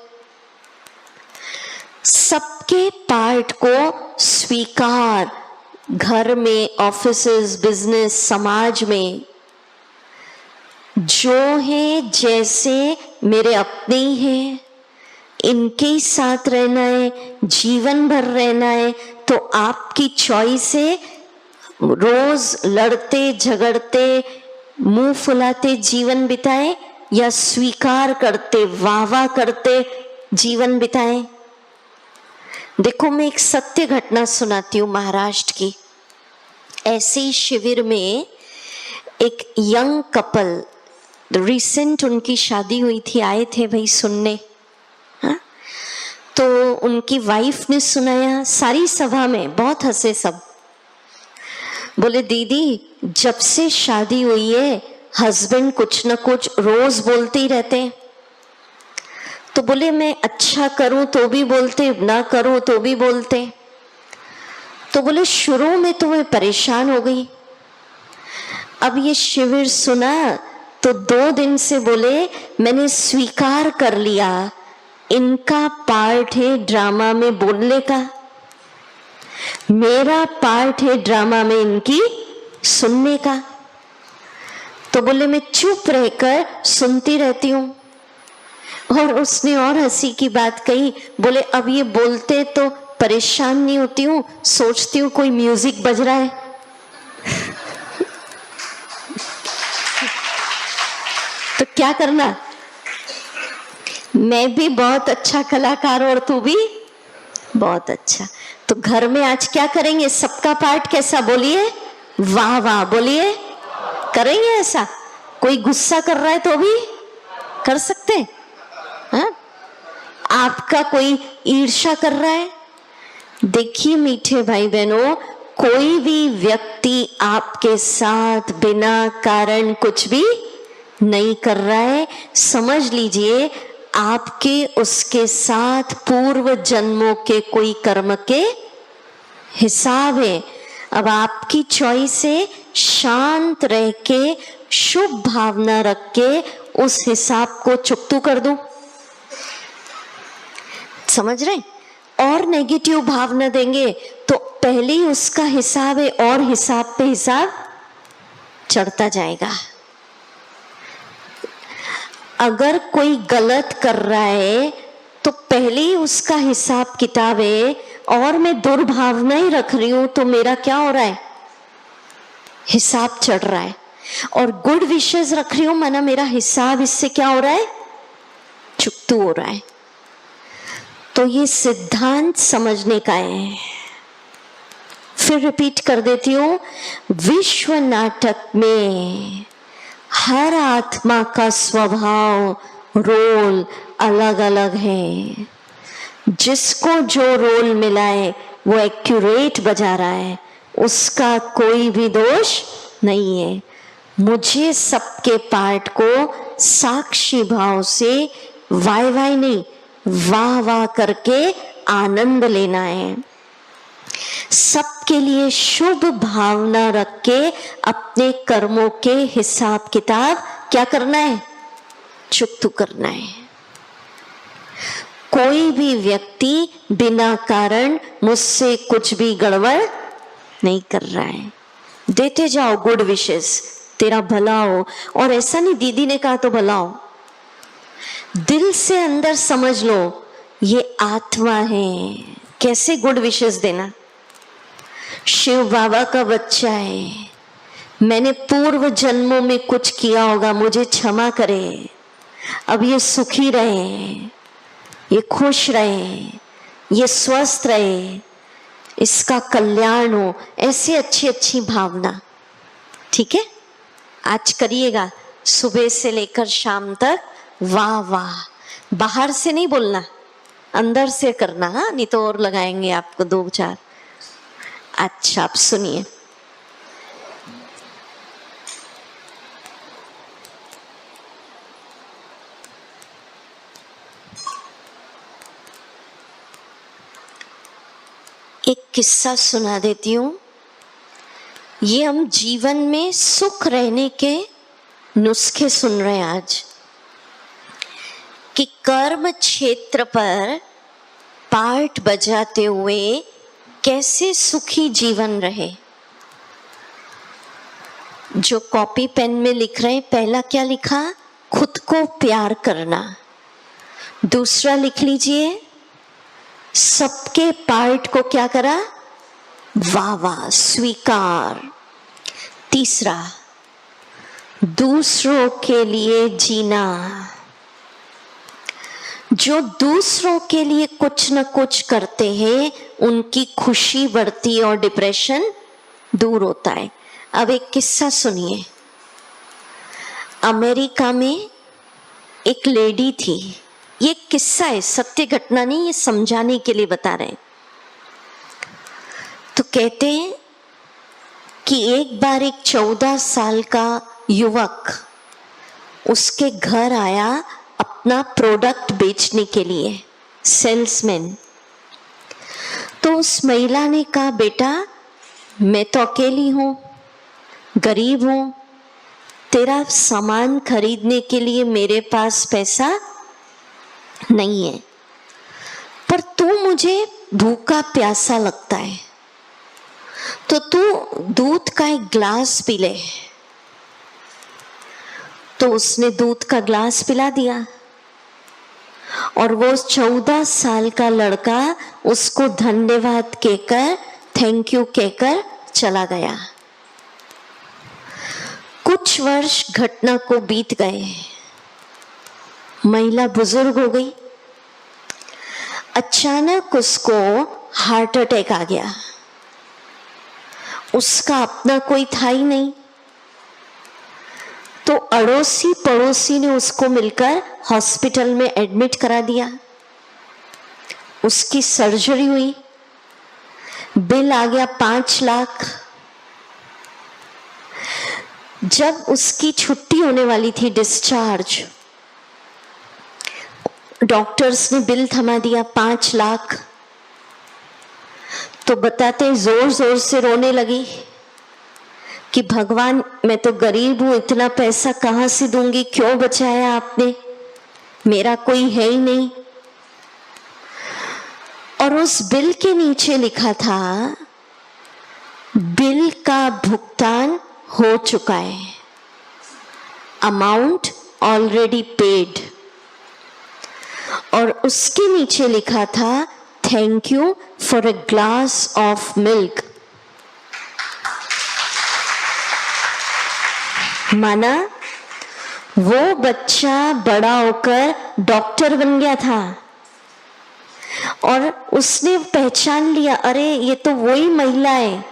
सबके पार्ट को स्वीकार, घर में, ऑफिसेस, बिजनेस, समाज में जो है जैसे मेरे अपने ही हैं, इनके ही साथ रहना है, जीवन भर रहना है। तो आपकी चॉइस है, रोज लड़ते झगड़ते मुंह फुलाते जीवन बिताएं या स्वीकार करते वाह वाह करते जीवन बिताएं। देखो मैं एक सत्य घटना सुनाती हूँ महाराष्ट्र की। ऐसे ही शिविर में एक यंग कपल, रिसेंट उनकी शादी हुई थी, आए थे भाई सुनने। हाँ? तो उनकी वाइफ ने सुनाया, सारी सभा में बहुत हंसे सब। बोले दीदी जब से शादी हुई है हस्बैंड कुछ न कुछ रोज बोलते ही रहते हैं। तो बोले मैं अच्छा करूं तो भी बोलते, ना करूं तो भी बोलते। तो बोले शुरू में तो मैं परेशान हो गई, अब ये शिविर सुना तो 2 दिन से बोले मैंने स्वीकार कर लिया इनका पार्ट है ड्रामा में बोलने का, मेरा पार्ट है ड्रामा में इनकी सुनने का। तो बोले मैं चुप रहकर सुनती रहती हूँ। और उसने और हंसी की बात कही, बोले अब ये बोलते तो परेशान नहीं होती हूँ, सोचती हूँ कोई म्यूजिक बज रहा है। तो क्या करना, मैं भी बहुत अच्छा कलाकार और तू भी बहुत अच्छा। तो घर में आज क्या करेंगे, सबका पार्ट कैसा बोलिए, वाह वाह बोलिए। करेंगे ऐसा? कोई गुस्सा कर रहा है तो भी कर सकते हैं। हाँ? आपका कोई ईर्ष्या कर रहा है, देखिए मीठे भाई बहनों, कोई भी व्यक्ति आपके साथ बिना कारण कुछ भी नहीं कर रहा है। समझ लीजिए आपके उसके साथ पूर्व जन्मों के कोई कर्म के हिसाब है। अब आपकी चॉइस है शांत रह के, शुभ भावना रख के उस हिसाब को चुकतू कर दो। समझ रहे? और नेगेटिव भावना देंगे तो पहले ही उसका हिसाब है और हिसाब पे हिसाब चढ़ता जाएगा। अगर कोई गलत कर रहा है तो पहले ही उसका हिसाब किताब है और मैं दुर्भावना ही रख रही हूं तो मेरा क्या हो रहा है, हिसाब चढ़ रहा है। और गुड विशेष रख रही हूं माना मेरा हिसाब इससे क्या हो रहा है, चुकतू हो रहा है। तो ये सिद्धांत समझने का है। फिर रिपीट कर देती हूँ, विश्व नाटक में हर आत्मा का स्वभाव, रोल अलग अलग है। जिसको जो रोल मिला है वो एक्यूरेट बजा रहा है, उसका कोई भी दोष नहीं है। मुझे सबके पार्ट को साक्षी भाव से वाय वाय नहीं, वाह वाह करके आनंद लेना है। सबके लिए शुभ भावना रख के अपने कर्मों के हिसाब किताब क्या करना है, चुकतू करना है। कोई भी व्यक्ति बिना कारण मुझसे कुछ भी गड़बड़ नहीं कर रहा है। देते जाओ गुड विशेस, तेरा भला हो। और ऐसा नहीं दीदी ने कहा तो भला हो, दिल से अंदर समझ लो ये आत्मा है। कैसे गुड विशेस देना, शिव बाबा का बच्चा है, मैंने पूर्व जन्मों में कुछ किया होगा, मुझे क्षमा करे, अब ये सुखी रहे, ये खुश रहे, ये स्वस्थ रहे, इसका कल्याण हो, ऐसी अच्छी अच्छी भावना। ठीक है, आज करिएगा सुबह से लेकर शाम तक। वाह वाह, बाहर से नहीं बोलना, अंदर से करना। हाँ, नहीं तो और लगाएंगे आपको 2-4। अच्छा, आप सुनिए। एक किस्सा सुना देती हूं। ये हम जीवन में सुख रहने के नुस्खे सुन रहे हैं आज, कि कर्म क्षेत्र पर पार्ट बजाते हुए कैसे सुखी जीवन रहे। जो कॉपी पेन में लिख रहे हैं, पहला क्या लिखा, खुद को प्यार करना। दूसरा लिख लीजिए, सबके पार्ट को क्या करा, वाह वाह, स्वीकार। तीसरा, दूसरों के लिए जीना। जो दूसरों के लिए कुछ न कुछ करते हैं, उनकी खुशी बढ़ती और डिप्रेशन दूर होता है। अब एक किस्सा सुनिए। अमेरिका में एक लेडी थी, ये किस्सा है, सत्य घटना नहीं, ये समझाने के लिए बता रहे हैं। तो कहते हैं कि एक बार एक 14 साल का युवक उसके घर आया अपना प्रोडक्ट बेचने के लिए, सेल्समैन। तो उस महिला ने कहा, बेटा मैं तो अकेली हूं, गरीब हूं, तेरा सामान खरीदने के लिए मेरे पास पैसा नहीं है, पर तू मुझे भूखा प्यासा लगता है, तो तू दूध का एक ग्लास पी ले। तो उसने दूध का ग्लास पिला दिया और वो 14 साल का लड़का उसको धन्यवाद कहकर, थैंक यू कहकर चला गया। कुछ वर्ष घटना को बीत गए, महिला बुजुर्ग हो गई। अचानक उसको हार्ट अटैक आ गया। उसका अपना कोई था ही नहीं, तो अड़ोसी पड़ोसी ने उसको मिलकर हॉस्पिटल में एडमिट करा दिया। उसकी सर्जरी हुई, बिल आ गया 5 लाख। जब उसकी छुट्टी होने वाली थी, डिस्चार्ज, डॉक्टर्स ने बिल थमा दिया 5 लाख। तो बताते जोर जोर से रोने लगी कि भगवान मैं तो गरीब हूं, इतना पैसा कहां से दूंगी, क्यों बचाया आपने, मेरा कोई है ही नहीं। और उस बिल के नीचे लिखा था, बिल का भुगतान हो चुका है, अमाउंट ऑलरेडी पेड। और उसके नीचे लिखा था, thank you for a glass of milk. माना वो बच्चा बड़ा होकर डॉक्टर बन गया था और उसने पहचान लिया, अरे ये तो वही महिला है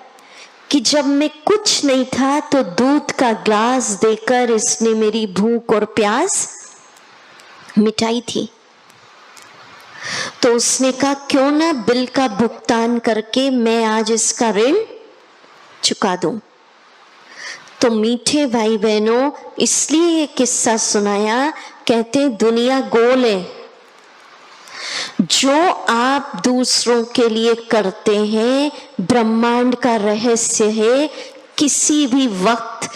कि जब मैं कुछ नहीं था तो दूध का ग्लास देकर इसने मेरी भूख और प्यास मिटाई थी। तो उसने कहा क्यों ना बिल का भुगतान करके मैं आज इसका ऋण चुका दूं। तो मीठे भाई बहनों, इसलिए ये किस्सा सुनाया। कहते दुनिया गोल है। जो आप दूसरों के लिए करते हैं ब्रह्मांड का रहस्य है, किसी भी वक्त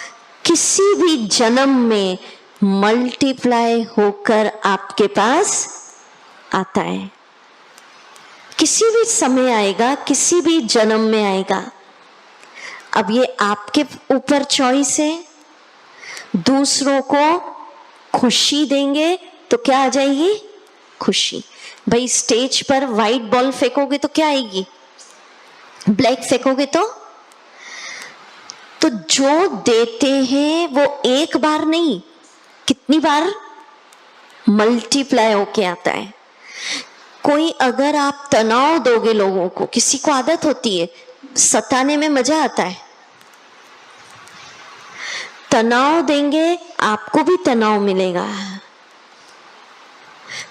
किसी भी जन्म में मल्टीप्लाई होकर आपके पास आता है। किसी भी समय आएगा, किसी भी जन्म में आएगा। अब ये आपके ऊपर चॉइस है। दूसरों को खुशी देंगे तो क्या आ जाएगी? खुशी। भाई स्टेज पर व्हाइट बॉल फेंकोगे तो क्या आएगी? ब्लैक फेंकोगे तो जो देते हैं वो एक बार नहीं, कितनी बार मल्टीप्लाई होके आता है। कोई अगर आप तनाव दोगे लोगों को, किसी को आदत होती है सताने में मजा आता है, तनाव देंगे आपको भी तनाव मिलेगा।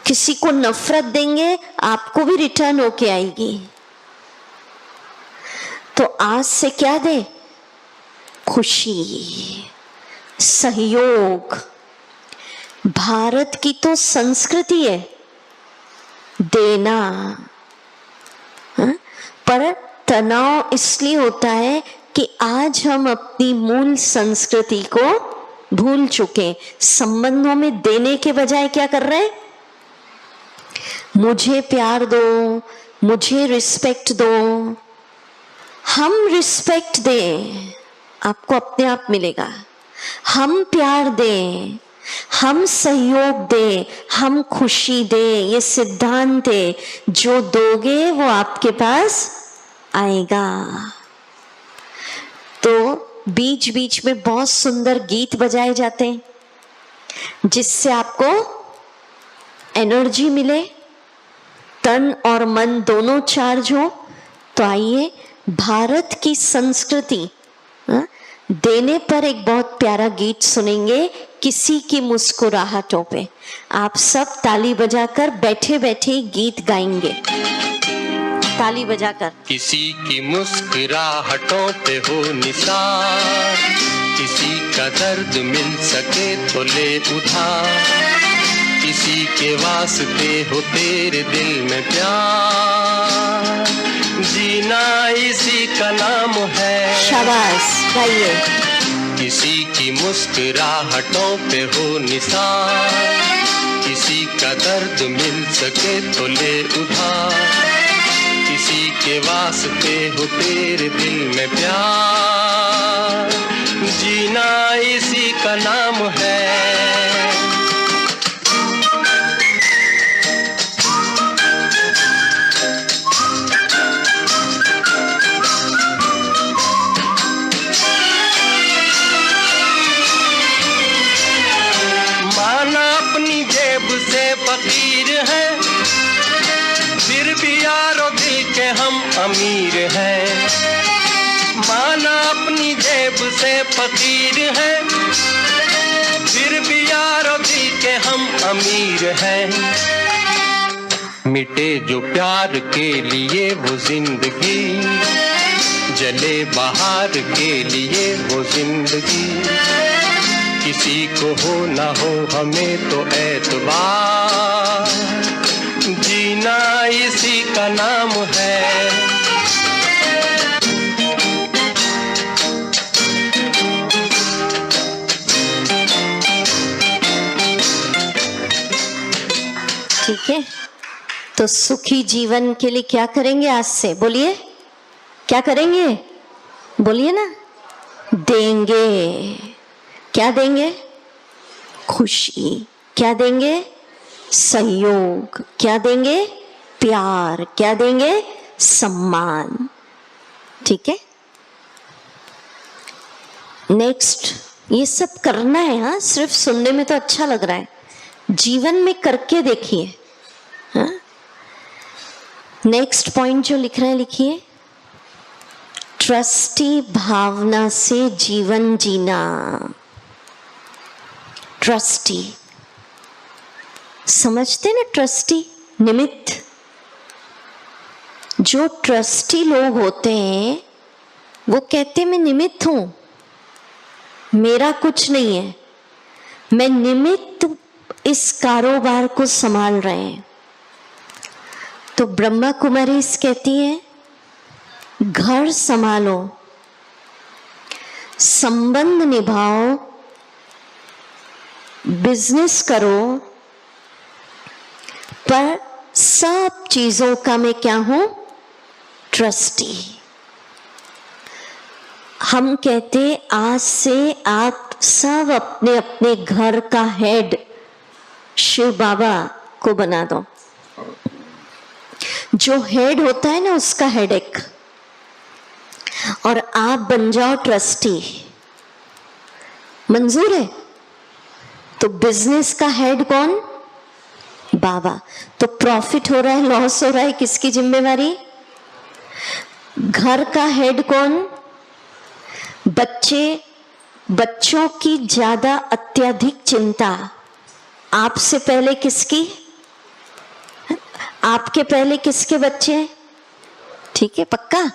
किसी को नफरत देंगे आपको भी रिटर्न होके आएगी। तो आज से क्या दे? खुशी, सहयोग। भारत की तो संस्कृति है देना, पर तनाव इसलिए होता है कि आज हम अपनी मूल संस्कृति को भूल चुके। संबंधों में देने के बजाय क्या कर रहे हैं? मुझे प्यार दो, मुझे रिस्पेक्ट दो। हम रिस्पेक्ट दें, आपको अपने आप मिलेगा। हम प्यार दें, हम सहयोग दें, हम खुशी दें। ये सिद्धांत है, जो दोगे वो आपके पास आएगा। तो बीच बीच में बहुत सुंदर गीत बजाए जाते हैं जिससे आपको एनर्जी मिले, तन और मन दोनों चार्ज हो। तो आइए भारत की संस्कृति देने पर एक बहुत प्यारा गीत सुनेंगे, किसी की मुस्कुराहटों पे। आप सब ताली बजाकर बैठे बैठे गीत गाएंगे, ताली बजाकर। किसी की मुस्कुराहटों पे हो निसार, किसी का दर्द मिल सके तो ले उधार, किसी के वास्ते हो तेरे दिल में प्यार, जीना इसी का नाम है। शाबाश, गाइए। किसी की मुस्कुराहटों पे हो निसार, किसी का दर्द मिल सके तो ले उधार, किसी के वास्ते हो तेरे दिल में प्यार, जीना इसी का नाम है। फकीर है फिर भी यारो दिल के हम अमीर हैं, माना अपनी जेब से फकीर है फिर भी यारो दिल के हम अमीर हैं। मिटे जो प्यार के लिए वो जिंदगी, जले बाहर के लिए वो जिंदगी, किसी को हो ना हो हमें तो एतबार, जीना इसी का नाम है। ठीक है, तो सुखी जीवन के लिए क्या करेंगे आज से? बोलिए, क्या करेंगे? बोलिए ना। देंगे। क्या देंगे? खुशी। क्या देंगे? सहयोग। क्या देंगे? प्यार। क्या देंगे? सम्मान। ठीक है, नेक्स्ट ये सब करना है। हाँ, सिर्फ सुनने में तो अच्छा लग रहा है, जीवन में करके देखिए। नेक्स्ट पॉइंट जो लिख रहे हैं लिखिए, ट्रस्टी भावना से जीवन जीना। ट्रस्टी समझते ना, ट्रस्टी निमित्त। जो ट्रस्टी लोग होते हैं वो कहते मैं निमित्त हूं, मेरा कुछ नहीं है, मैं निमित्त इस कारोबार को संभाल रहे हैं। तो ब्रह्मा कुमारी कहती है घर संभालो, संबंध निभाओ, बिजनेस करो, पर सब चीजों का मैं क्या हूं? ट्रस्टी। हम कहते आज से आप सब अपने अपने घर का हेड शिव बाबा को बना दो। जो हेड होता है ना उसका हेड एक, और आप बन जाओ ट्रस्टी। मंजूर है? तो बिजनेस का हेड कौन? बाबा। तो प्रॉफिट हो रहा है, लॉस हो रहा है, किसकी जिम्मेवारी? घर का हेड कौन? बच्चों की ज्यादा अत्यधिक चिंता आपसे पहले किसकी? आपके पहले किसके बच्चे? ठीक है, पक्का?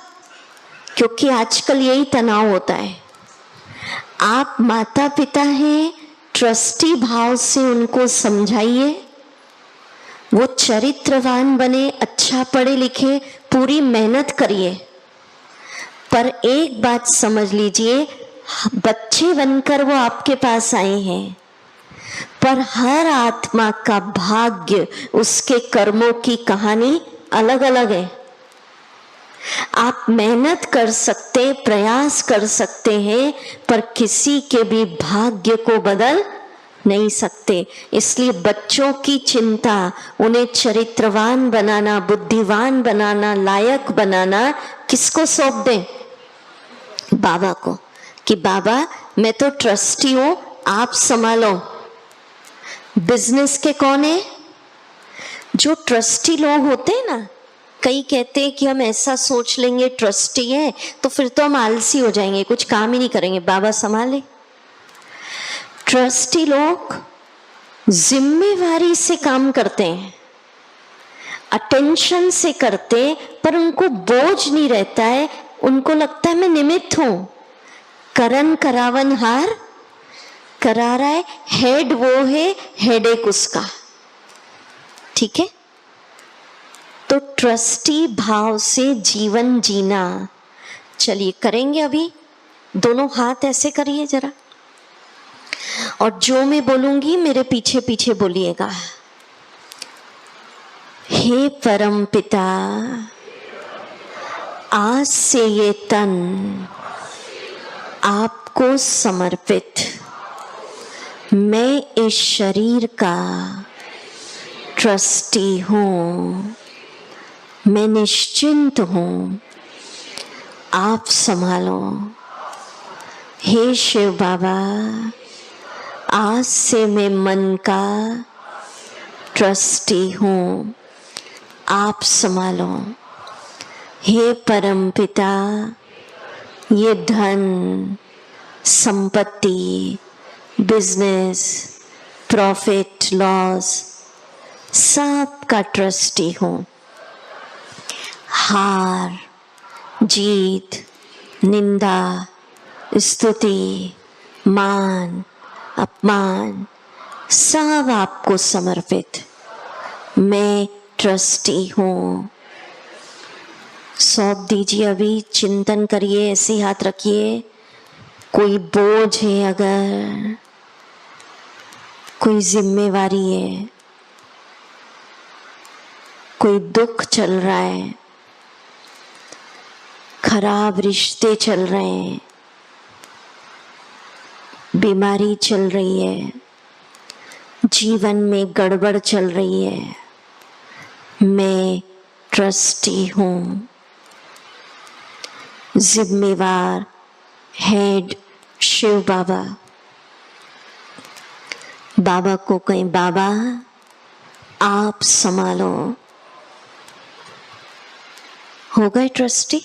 क्योंकि आजकल यही तनाव होता है। आप माता पिता हैं, ट्रस्टी भाव से उनको समझाइए, वो चरित्रवान बने, अच्छा पढ़े लिखे, पूरी मेहनत करिए। पर एक बात समझ लीजिए, बच्चे बनकर वो आपके पास आए हैं, पर हर आत्मा का भाग्य, उसके कर्मों की कहानी अलग अलग है। आप मेहनत कर सकते, प्रयास कर सकते हैं, पर किसी के भी भाग्य को बदल नहीं सकते। इसलिए बच्चों की चिंता, उन्हें चरित्रवान बनाना, बुद्धिवान बनाना, लायक बनाना किसको सौंप दें? बाबा को, कि बाबा मैं तो ट्रस्टी हूं, आप संभालो। बिजनेस के कौन है? जो ट्रस्टी लोग होते हैं ना, कई कहते हैं कि हम ऐसा सोच लेंगे ट्रस्टी है तो फिर तो हम आलसी हो जाएंगे, कुछ काम ही नहीं करेंगे, बाबा संभाले। ट्रस्टी लोग जिम्मेवारी से काम करते हैं, अटेंशन से करते, पर उनको बोझ नहीं रहता है। उनको लगता है मैं निमित्त हूं, करन करावन हार करा रहा है, हेड वो है, हेडेक उसका। ठीक है? तो ट्रस्टी भाव से जीवन जीना। चलिए करेंगे अभी, दोनों हाथ ऐसे करिए जरा, और जो मैं बोलूंगी मेरे पीछे पीछे बोलिएगा। हे परम पिता, आज से ये तन आपको समर्पित, मैं इस शरीर का ट्रस्टी हूं, मैं निश्चिंत हूं, आप संभालो। हे शिव बाबा, आज से मैं मन का ट्रस्टी हूं, आप संभालो। हे परम पिता, ये धन, संपत्ति, बिजनेस, प्रॉफिट, लॉस, सब का ट्रस्टी हूं। हार, जीत, निंदा, स्तुति, मान, अपमान, सब आपको समर्पित, मैं ट्रस्टी हूं। सौंप दीजिए। अभी चिंतन करिए, ऐसे हाथ रखिए। कोई बोझ है, अगर कोई जिम्मेवारी है, कोई दुख चल रहा है, खराब रिश्ते चल रहे हैं, बीमारी चल रही है, जीवन में गड़बड़ चल रही है, मैं ट्रस्टी हूं। जिम्मेवार हेड शिव बाबा। बाबा को कहें, बाबा आप संभालो। हो गए ट्रस्टी?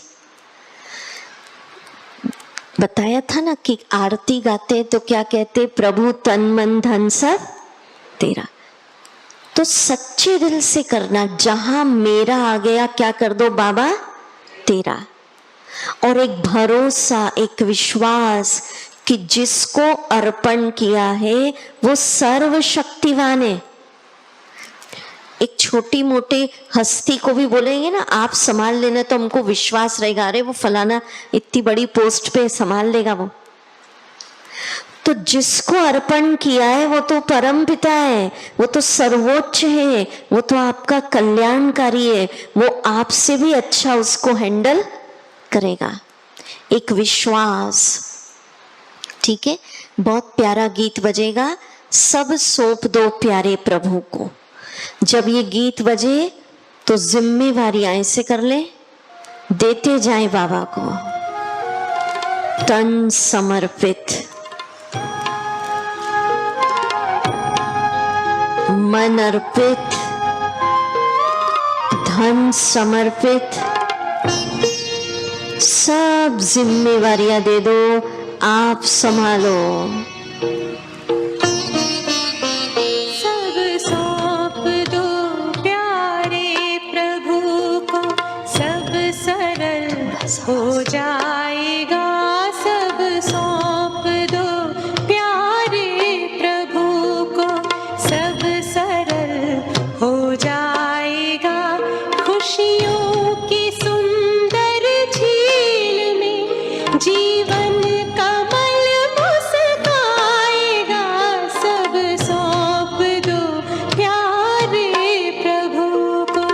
बताया था ना कि आरती गाते तो क्या कहते, प्रभु तन मन धन सब तेरा। तो सच्चे दिल से करना, जहां मेरा आ गया क्या कर दो बाबा तेरा। और एक भरोसा, एक विश्वास कि जिसको अर्पण किया है वो सर्वशक्तिवान है। एक छोटी मोटी हस्ती को भी बोलेंगे ना आप संभाल लेना, तो हमको विश्वास रहेगा, अरे वो फलाना इतनी बड़ी पोस्ट पे संभाल लेगा वो। तो जिसको अर्पण किया है वो तो परम पिता है, वो तो सर्वोच्च है, वो तो आपका कल्याणकारी है, वो आपसे भी अच्छा उसको हैंडल करेगा। एक विश्वास, ठीक है। बहुत प्यारा गीत बजेगा, सब सौंप दो प्यारे प्रभु को। जब ये गीत बजे तो जिम्मेवारी ऐसे कर ले, देते जाए बाबा को, तन समर्पित, मन अर्पित, धन समर्पित, सब जिम्मेवारियां दे दो, आप संभालो। सब सौंप दो प्यारे प्रभु को, सब सरल हो जाएगा। सब सौंप दो प्यारे प्रभु को, सब सरल हो जाएगा। खुशियों की सुंदर झील में जीवन कमल मुस्काएगा। सब सौंप दो प्यारे प्रभु को।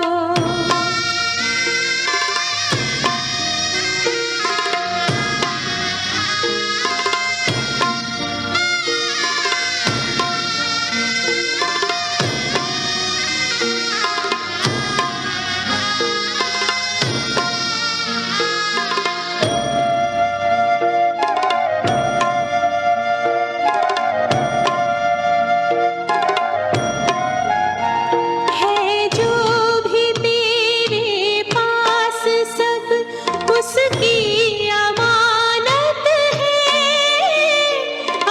है जो भी तेरे पास सब उसकी अमानत है।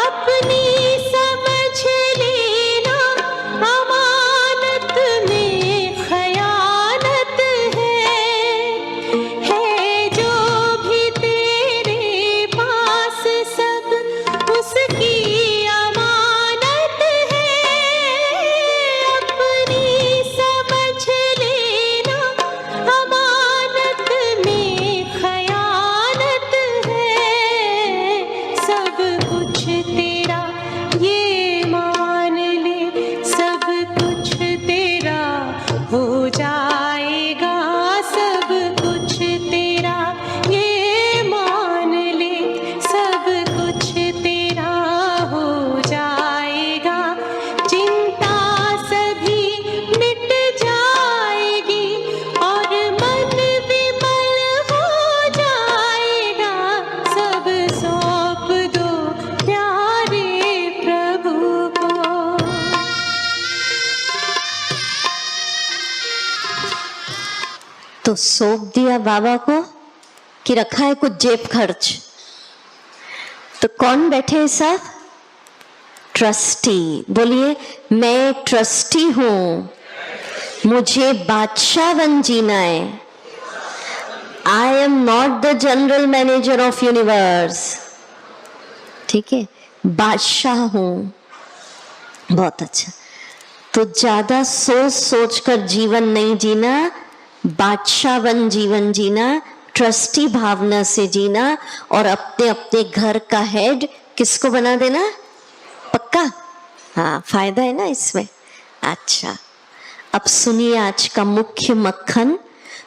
अपनी समझ लेना, अमानत में खयानत है। जो भी तेरे पास सब उसकी अमानत है। अपनी समझ लेना, अमानत में खयानत है। सब कुछ तेरा ये मान ले, सब कुछ तेरा हो जाएगा। सब कुछ तेरा ये मान ले, सब कुछ तेरा हो जाएगा। चिंता सभी मिट जाएगी और मन विमल हो जाएगा। सब सौंप दो प्यारे प्रभु को। तो सौंप दिया बाबा को कि रखा है कुछ जेब खर्च। तो कौन बैठे हैं साथ? ट्रस्टी। बोलिए, मैं ट्रस्टी हूं, मुझे बादशाह बन जीना है। I am not the general manager of universe. ठीक है, बादशाह हूं। बहुत अच्छा। तो ज्यादा सोच सोच कर जीवन नहीं जीना, बादशाह बन जीवन जीना, ट्रस्टी भावना से जीना, और अपने अपने घर का हेड किसको बना देना? पक्का? हाँ, फायदा है ना इसमें। अच्छा, अब सुनिए आज का मुख्य मक्खन,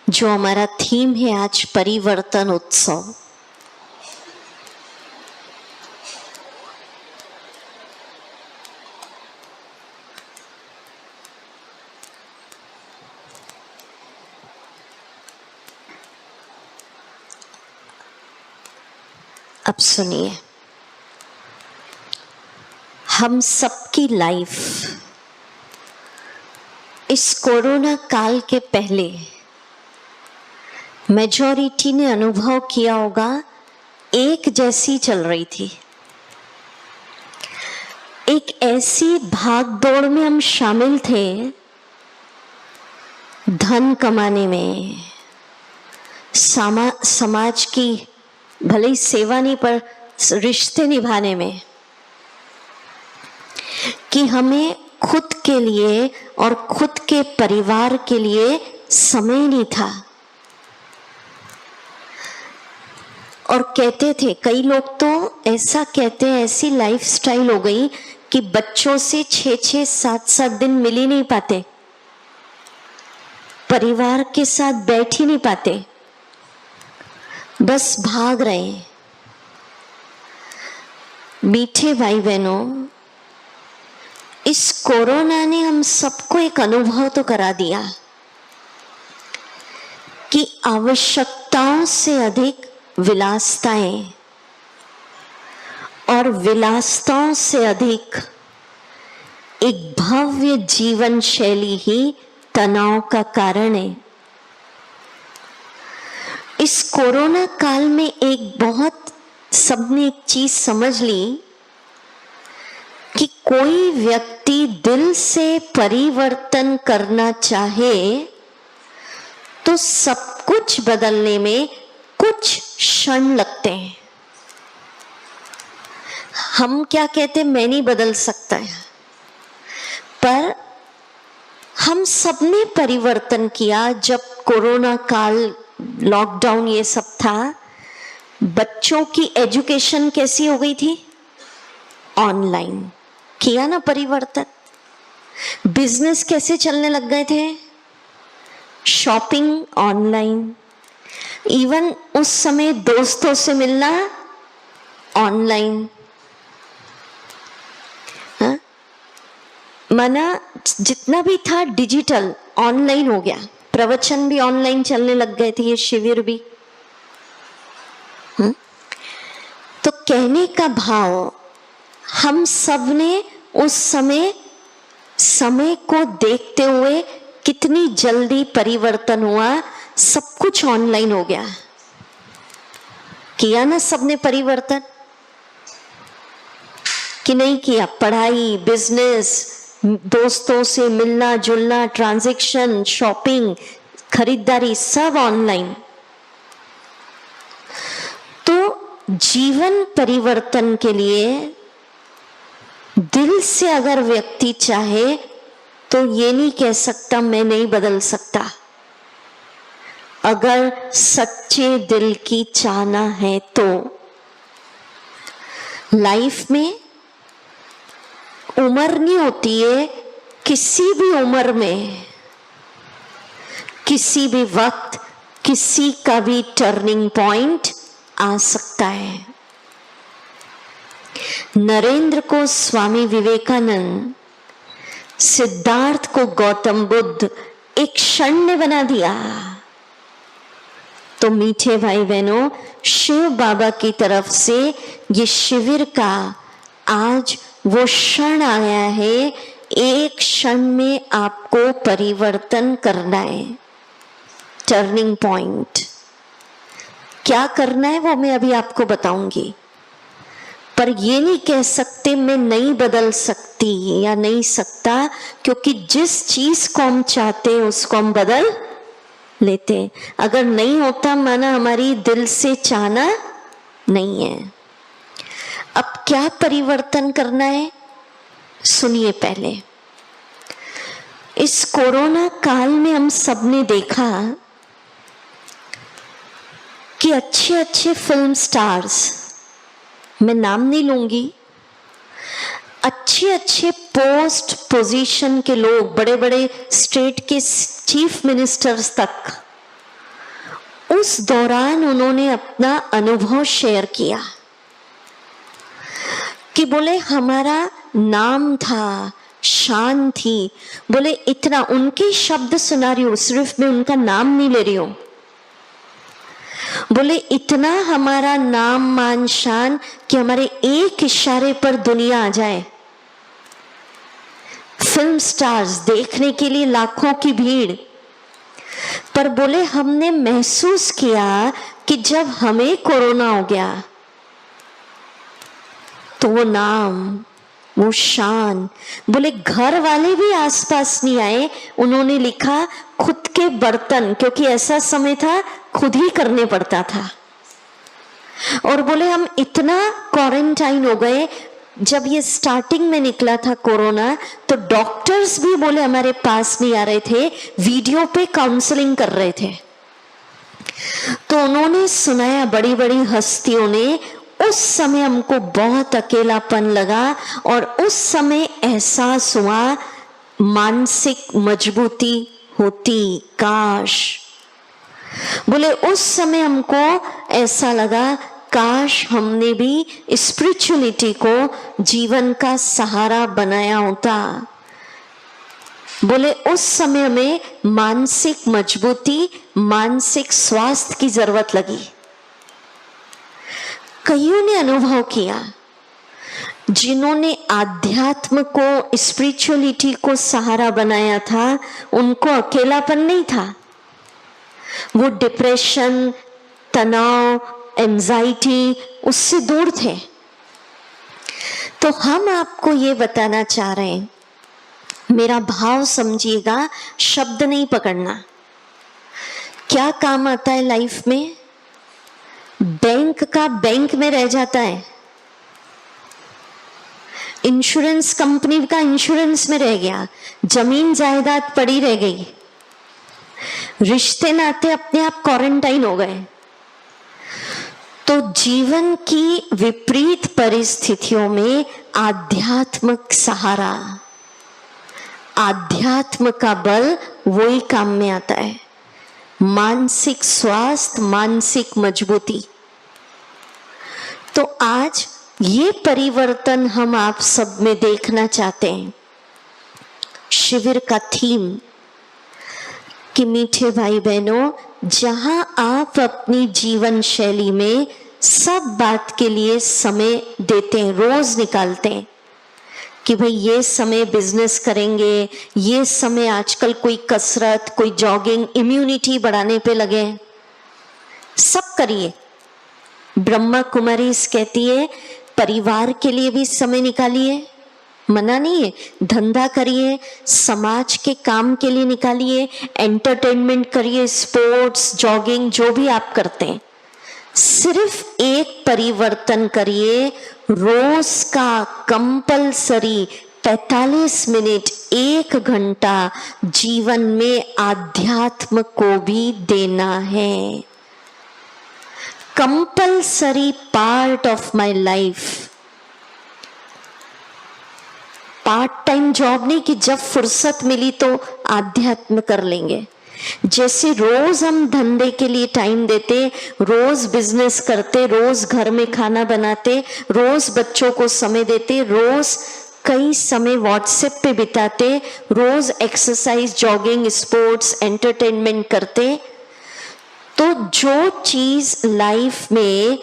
जो हमारा थीम है आज, परिवर्तन उत्सव। अब सुनिए, हम सबकी लाइफ इस कोरोना काल के पहले मेजॉरिटी ने अनुभव किया होगा, एक जैसी चल रही थी। एक ऐसी भाग दौड़ में हम शामिल थे, धन कमाने में, समाज की भले ही सेवा नहीं पर रिश्ते निभाने में, कि हमें खुद के लिए और खुद के परिवार के लिए समय नहीं था। और कहते थे कई लोग, तो ऐसा कहते हैं, ऐसी लाइफस्टाइल हो गई कि बच्चों से 6-6, 7-7 दिन मिल ही नहीं पाते, परिवार के साथ बैठ ही नहीं पाते, बस भाग रहे। मीठे भाई बहनों, इस कोरोना ने हम सबको एक अनुभव तो करा दिया कि आवश्यकताओं से अधिक विलासिताएं और विलासिताओं से अधिक एक भव्य जीवन शैली ही तनाव का कारण है। इस कोरोना काल में एक बहुत सबने एक चीज समझ ली कि कोई व्यक्ति दिल से परिवर्तन करना चाहे तो सब कुछ बदलने में कुछ क्षण लगते हैं। हम क्या कहते हैं, मैं नहीं बदल सकता है, पर हम सबने परिवर्तन किया। जब कोरोना काल, लॉकडाउन ये सब था, बच्चों की एजुकेशन कैसी हो गई थी, ऑनलाइन किया ना परिवर्तन। बिजनेस कैसे चलने लग गए थे, शॉपिंग ऑनलाइन। इवन उस समय दोस्तों से मिलना ऑनलाइन। माना जितना भी था डिजिटल ऑनलाइन हो गया। प्रवचन भी ऑनलाइन चलने लग गए थे, ये शिविर भी। तो कहने का भाव, हम सब ने उस समय को देखते हुए कितनी जल्दी परिवर्तन हुआ, सब कुछ ऑनलाइन हो गया। किया ना सबने परिवर्तन कि नहीं किया? पढ़ाई, बिजनेस, दोस्तों से मिलना जुलना, ट्रांजैक्शन, शॉपिंग, खरीदारी, सब ऑनलाइन। तो जीवन परिवर्तन के लिए दिल से अगर व्यक्ति चाहे तो ये नहीं कह सकता मैं नहीं बदल सकता। अगर सच्चे दिल की चाहना है तो लाइफ में उम्र नहीं होती है, किसी भी उम्र में, किसी भी वक्त, किसी का भी टर्निंग पॉइंट आ सकता है। नरेंद्र को स्वामी विवेकानंद, सिद्धार्थ को गौतम बुद्ध एक क्षण ने बना दिया। तो मीठे भाई बहनों, शिव बाबा की तरफ से ये शिविर का आज वो क्षण आया है। एक क्षण में आपको परिवर्तन करना है, टर्निंग पॉइंट। क्या करना है वो मैं अभी आपको बताऊंगी, पर ये नहीं कह सकते मैं नहीं बदल सकती या नहीं सकता, क्योंकि जिस चीज को हम चाहते हैं उसको हम बदल लेते हैं। अगर नहीं होता, माना हमारी दिल से चाहना नहीं है। अब क्या परिवर्तन करना है, सुनिए। पहले इस कोरोना काल में हम सबने देखा कि अच्छे अच्छे फिल्म स्टार्स, मैं नाम नहीं लूंगी, अच्छे अच्छे पोस्ट पोजीशन के लोग, बड़े बड़े स्टेट के चीफ मिनिस्टर्स तक, उस दौरान उन्होंने अपना अनुभव शेयर किया कि बोले हमारा नाम था, शान थी। बोले इतना, उनके शब्द सुना रही हूं, सिर्फ मैं उनका नाम नहीं ले रही हूं। बोले इतना हमारा नाम मान शान कि हमारे एक इशारे पर दुनिया आ जाए। फिल्म स्टार्स देखने के लिए लाखों की भीड़। पर बोले हमने महसूस किया कि जब हमें कोरोना हो गया तो वो नाम, वो शान। बोले घर वाले भी आसपास नहीं आए, उन्होंने लिखा खुद के बर्तन, क्योंकि ऐसा समय था खुद ही करने पड़ता था। और बोले हम इतना क्वारंटाइन हो गए, जब ये स्टार्टिंग में निकला था कोरोना, तो डॉक्टर्स भी बोले हमारे पास नहीं आ रहे थे, वीडियो पे काउंसलिंग कर रहे थे। तो उन्होंने सुनाया, बड़ी बड़ी हस्तियों ने, उस समय हमको बहुत अकेलापन लगा और उस समय एहसास हुआ मानसिक मजबूती होती काश। बोले उस समय हमको ऐसा लगा काश हमने भी स्पिरिचुअलिटी को जीवन का सहारा बनाया होता। बोले उस समय में मानसिक मजबूती, मानसिक स्वास्थ्य की जरूरत लगी। कईयों ने अनुभव किया, जिन्होंने आध्यात्म को, स्पिरिचुअलिटी को सहारा बनाया था, उनको अकेलापन नहीं था। वो डिप्रेशन, तनाव, एंजाइटी उससे दूर थे। तो हम आपको ये बताना चाह रहे हैं, मेरा भाव समझिएगा, शब्द नहीं पकड़ना। क्या काम आता है लाइफ में? बैंक का बैंक में रह जाता है, इंश्योरेंस कंपनी का इंश्योरेंस में रह गया, जमीन जायदाद पड़ी रह गई, रिश्ते नाते अपने आप क्वारंटाइन हो गए। तो जीवन की विपरीत परिस्थितियों में आध्यात्मिक सहारा, आध्यात्म का बल वही काम में आता है। मानसिक स्वास्थ्य, मानसिक मजबूती। तो आज ये परिवर्तन हम आप सब में देखना चाहते हैं। शिविर का थीम कि मीठे भाई बहनों, जहां आप अपनी जीवन शैली में सब बात के लिए समय देते हैं, रोज निकालते हैं कि भाई ये समय बिजनेस करेंगे, ये समय आजकल कोई कसरत, कोई जॉगिंग, इम्यूनिटी बढ़ाने पे लगे हैं, सब करिए। ब्रह्मा कुमारी कहती है परिवार के लिए भी समय निकालिए, मना नहीं है, धंधा करिए, समाज के काम के लिए निकालिए, एंटरटेनमेंट करिए, स्पोर्ट्स, जॉगिंग, जो भी आप करते हैं, सिर्फ एक परिवर्तन करिए, रोज का कंपलसरी 45 मिनट, 1 घंटा जीवन में आध्यात्म को भी देना है। Compulsory part of my life. Part time job नहीं कि जब फुर्सत मिली तो आध्यात्म कर लेंगे। जैसे रोज हम धंधे के लिए टाइम देते, रोज बिजनेस करते, रोज घर में खाना बनाते, रोज बच्चों को समय देते, रोज कई समय व्हाट्सएप पे बिताते, रोज एक्सरसाइज, जॉगिंग, स्पोर्ट्स, एंटरटेनमेंट करते, तो जो चीज लाइफ में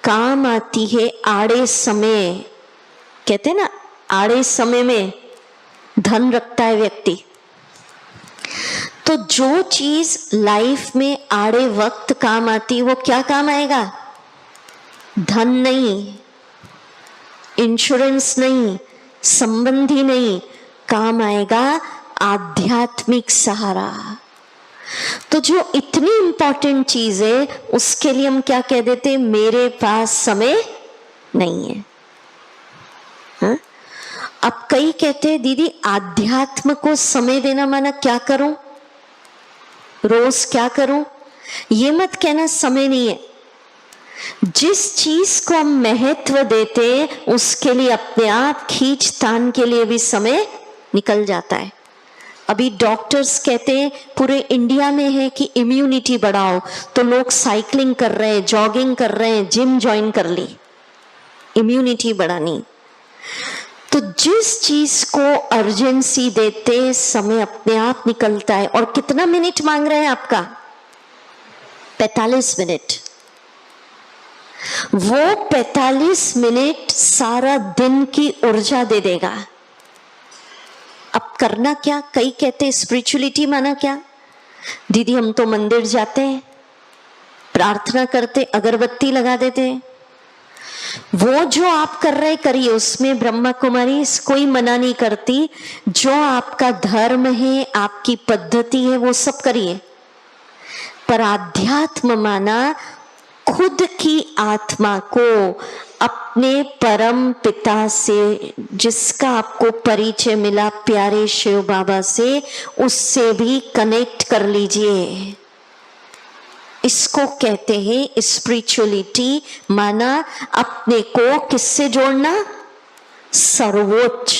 काम आती है आड़े समय, कहते हैं ना आड़े समय में धन रखता है व्यक्ति, तो जो चीज लाइफ में आड़े वक्त काम आती है वो क्या काम आएगा? धन नहीं, इंश्योरेंस नहीं, संबंधी नहीं, काम आएगा आध्यात्मिक सहारा। तो जो इतनी इंपॉर्टेंट चीज है उसके लिए हम क्या कह देते? मेरे पास समय नहीं है। हा? अब कई कहते हैं दीदी आध्यात्म को समय देना माना क्या करूं, रोज क्या करूं? ये मत कहना समय नहीं है। जिस चीज को हम महत्व देते उसके लिए अपने आप खींचतान के लिए भी समय निकल जाता है। अभी डॉक्टर्स कहते हैं पूरे इंडिया में है कि इम्यूनिटी बढ़ाओ, तो लोग साइकिलिंग कर रहे हैं, जॉगिंग कर रहे हैं, जिम ज्वाइन कर ली, इम्यूनिटी बढ़ानी। तो जिस चीज को अर्जेंसी देते समय अपने आप निकलता है। और कितना मिनट मांग रहे हैं आपका? 45 मिनट। वो 45 मिनट सारा दिन की ऊर्जा दे देगा। अब करना क्या? कई कहते स्पिरिचुअलिटी माना क्या? दीदी हम तो मंदिर जाते हैं, प्रार्थना करते, अगरबत्ती लगा देते, वो जो आप कर रहे करिए, उसमें ब्रह्मा कुमारी कोई मना नहीं करती। जो आपका धर्म है, आपकी पद्धति है, वो सब करिए। पर आध्यात्म माना खुद की आत्मा को अपने परम पिता से, जिसका आपको परिचय मिला प्यारे शिव बाबा से, उससे भी कनेक्ट कर लीजिए। इसको कहते हैं स्पिरिचुअलिटी, माना अपने को किससे जोड़ना? सर्वोच्च।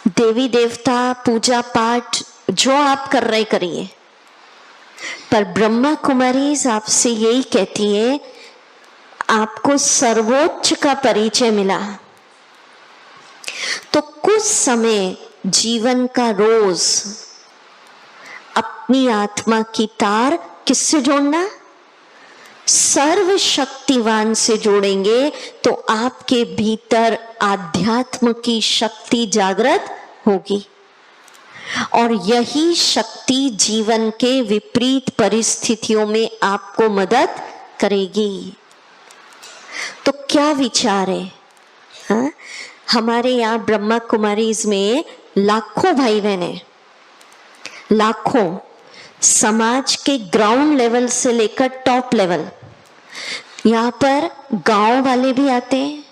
देवी देवता, पूजा पाठ जो आप कर रहे करिए, पर ब्रह्मा कुमारी आपसे यही कहती है, आपको सर्वोच्च का परिचय मिला तो कुछ समय जीवन का रोज अपनी आत्मा की तार किससे जोड़ना? सर्वशक्तिवान से जोड़ेंगे तो आपके भीतर आध्यात्म की शक्ति जागृत होगी, और यही शक्ति जीवन के विपरीत परिस्थितियों में आपको मदद करेगी। तो क्या विचार है? हाँ? हमारे यहाँ ब्रह्मा कुमारीज में लाखों भाई बहन हैं, लाखों, समाज के ग्राउंड लेवल से लेकर टॉप लेवल। यहाँ पर गांव वाले भी आते हैं,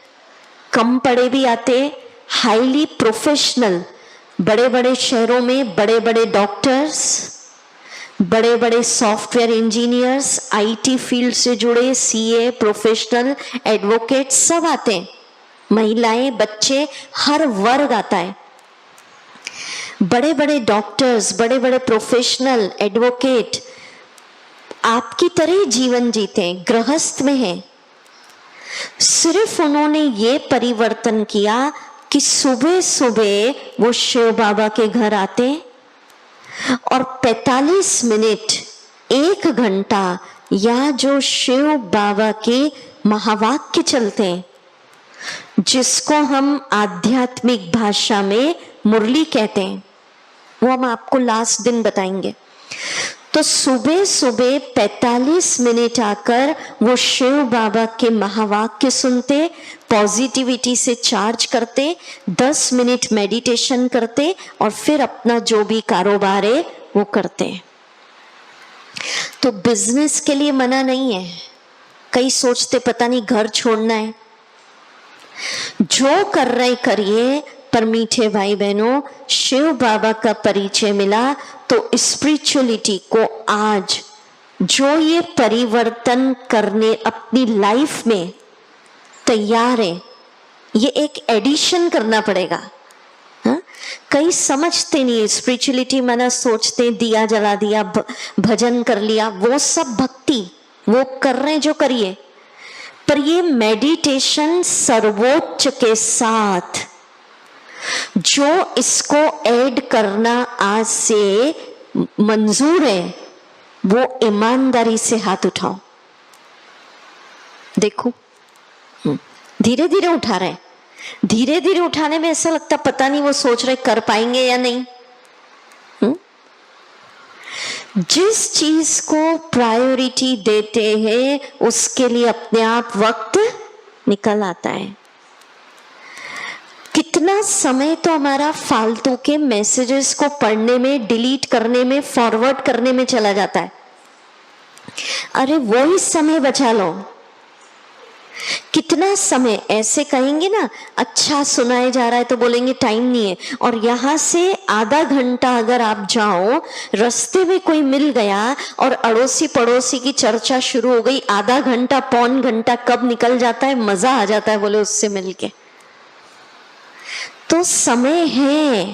कम पढ़े भी आते, हाईली प्रोफेशनल, बड़े बड़े शहरों में बड़े बड़े डॉक्टर्स, बड़े बड़े सॉफ्टवेयर इंजीनियर्स, आईटी फील्ड से जुड़े सीए, प्रोफेशनल, एडवोकेट सब आते हैं। महिलाएं, बच्चे, हर वर्ग आता है। बड़े बड़े डॉक्टर्स, बड़े बड़े प्रोफेशनल, एडवोकेट आपकी तरह जीवन जीते हैं, गृहस्थ में हैं। सिर्फ उन्होंने ये परिवर्तन किया कि सुबह सुबह वो शिव बाबा के घर आते और 45 मिनट, 1 घंटा, या जो शिव बाबा के महावाक्य चलते हैं, जिसको हम आध्यात्मिक भाषा में मुरली कहते हैं, वो हम आपको लास्ट दिन बताएंगे। तो सुबह सुबह 45 मिनट आकर वो शिव बाबा के महावाक्य सुनते, पॉजिटिविटी से चार्ज करते, 10 मिनट मेडिटेशन करते और फिर अपना जो भी कारोबार है वो करते। तो बिजनेस के लिए मना नहीं है। कई सोचते पता नहीं घर छोड़ना है, जो कर रहे करिए। पर मीठे भाई बहनों, शिव बाबा का परिचय मिला तो स्पिरिचुअलिटी को आज जो ये परिवर्तन करने अपनी लाइफ में तैयार है, ये एक एडिशन करना पड़ेगा। हाँ? कई समझते नहीं, स्पिरिचुअलिटी माना सोचते दिया जला दिया, भजन कर लिया, वो सब भक्ति, वो कर रहे जो करिए, पर ये मेडिटेशन सर्वोच्च के साथ जो इसको ऐड करना आज से मंजूर है, वो ईमानदारी से हाथ उठाओ। देखो धीरे धीरे उठा रहे, धीरे धीरे उठाने में ऐसा लगता पता नहीं वो सोच रहे कर पाएंगे या नहीं। जिस चीज को प्रायोरिटी देते हैं उसके लिए अपने आप वक्त निकल आता है। कितना समय तो हमारा फालतू के मैसेजेस को पढ़ने में, डिलीट करने में, फॉरवर्ड करने में चला जाता है। अरे वो ही समय बचा लो। कितना समय ऐसे कहेंगे ना, अच्छा सुनाया जा रहा है तो बोलेंगे टाइम नहीं है, और यहां से आधा घंटा अगर आप जाओ, रास्ते में कोई मिल गया और अड़ोसी पड़ोसी की चर्चा शुरू हो गई, आधा घंटा, पौन घंटा कब निकल जाता है, मजा आ जाता है बोले उससे मिलके। तो समय है,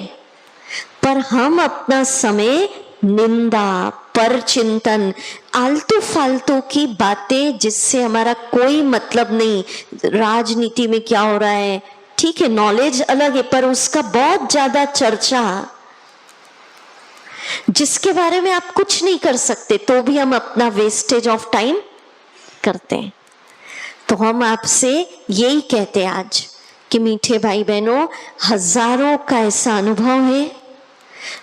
पर हम अपना समय निंदा, पर चिंतन, आलतू फालतू की बातें जिससे हमारा कोई मतलब नहीं, राजनीति में क्या हो रहा है, ठीक है नॉलेज अलग है, पर उसका बहुत ज्यादा चर्चा जिसके बारे में आप कुछ नहीं कर सकते, तो भी हम अपना वेस्टेज ऑफ टाइम करते हैं। तो हम आपसे यही कहते हैं आज कि मीठे भाई बहनों, हजारों का ऐसा अनुभव है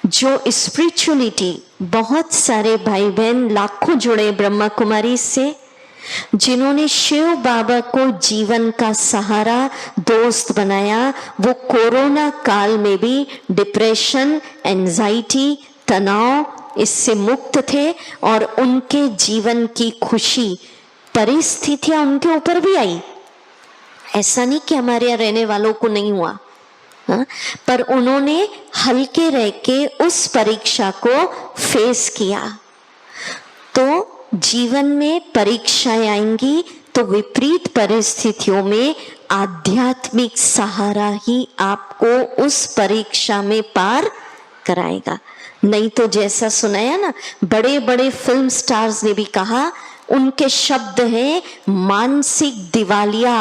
जो स्पिरिचुअलिटी, बहुत सारे भाई बहन लाखों जुड़े ब्रह्मा कुमारी से, जिन्होंने शिव बाबा को जीवन का सहारा, दोस्त बनाया, वो कोरोना काल में भी डिप्रेशन, एंजाइटी, तनाव इससे मुक्त थे और उनके जीवन की खुशी, परिस्थितियां उनके ऊपर भी आई। ऐसा नहीं कि हमारे यहाँ रहने वालों को नहीं हुआ, हाँ? पर उन्होंने हल्के रह के उस परीक्षा को फेस किया। तो जीवन में परीक्षाएं आएंगी तो विपरीत परिस्थितियों में आध्यात्मिक सहारा ही आपको उस परीक्षा में पार कराएगा। नहीं तो जैसा सुनाया ना, बड़े बड़े फिल्म स्टार्स ने भी कहा, उनके शब्द हैं मानसिक दिवालिया,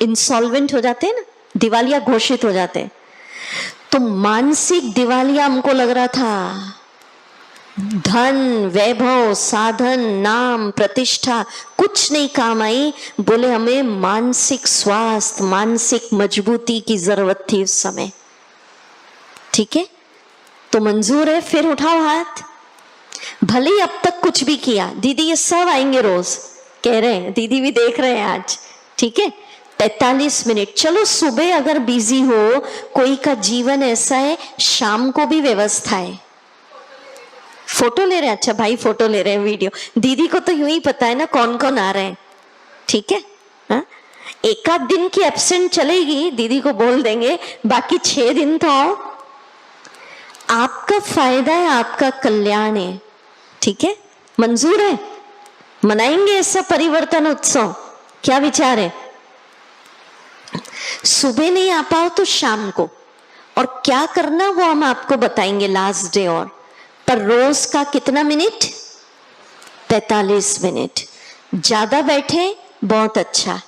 इंसॉल्वेंट हो जाते हैं ना, दिवालिया घोषित हो जाते हैं। तो मानसिक दिवालिया हमको लग रहा था, धन, वैभव, साधन, नाम, प्रतिष्ठा कुछ नहीं काम आई। बोले हमें मानसिक स्वास्थ्य, मानसिक मजबूती की जरूरत थी उस समय। ठीक है, तो मंजूर है, फिर उठाओ हाथ। भले ही अब तक कुछ भी किया, दीदी ये सब आएंगे रोज, कह रहे हैं, दीदी भी देख रहे हैं आज। ठीक है, 45 मिनट, चलो सुबह अगर बिजी हो, कोई का जीवन ऐसा है, शाम को भी व्यवस्था है। फोटो ले रहे हैं, अच्छा भाई फोटो ले रहे हैं, वीडियो। दीदी को तो यूं ही पता है ना कौन कौन आ रहे हैं। ठीक है, हाँ? एक आध दिन की एब्सेंट चलेगी, दीदी को बोल देंगे, बाकी 6 दिन तो आओ। आपका फायदा है, आपका कल्याण है। ठीक है, मंजूर है, मनाएंगे ऐसा परिवर्तन उत्सव? क्या विचार है? सुबह नहीं आ पाओ तो शाम को, और क्या करना वो हम आपको बताएंगे लास्ट डे। और पर रोज का कितना मिनट? 45 मिनट। ज्यादा बैठे बहुत अच्छा,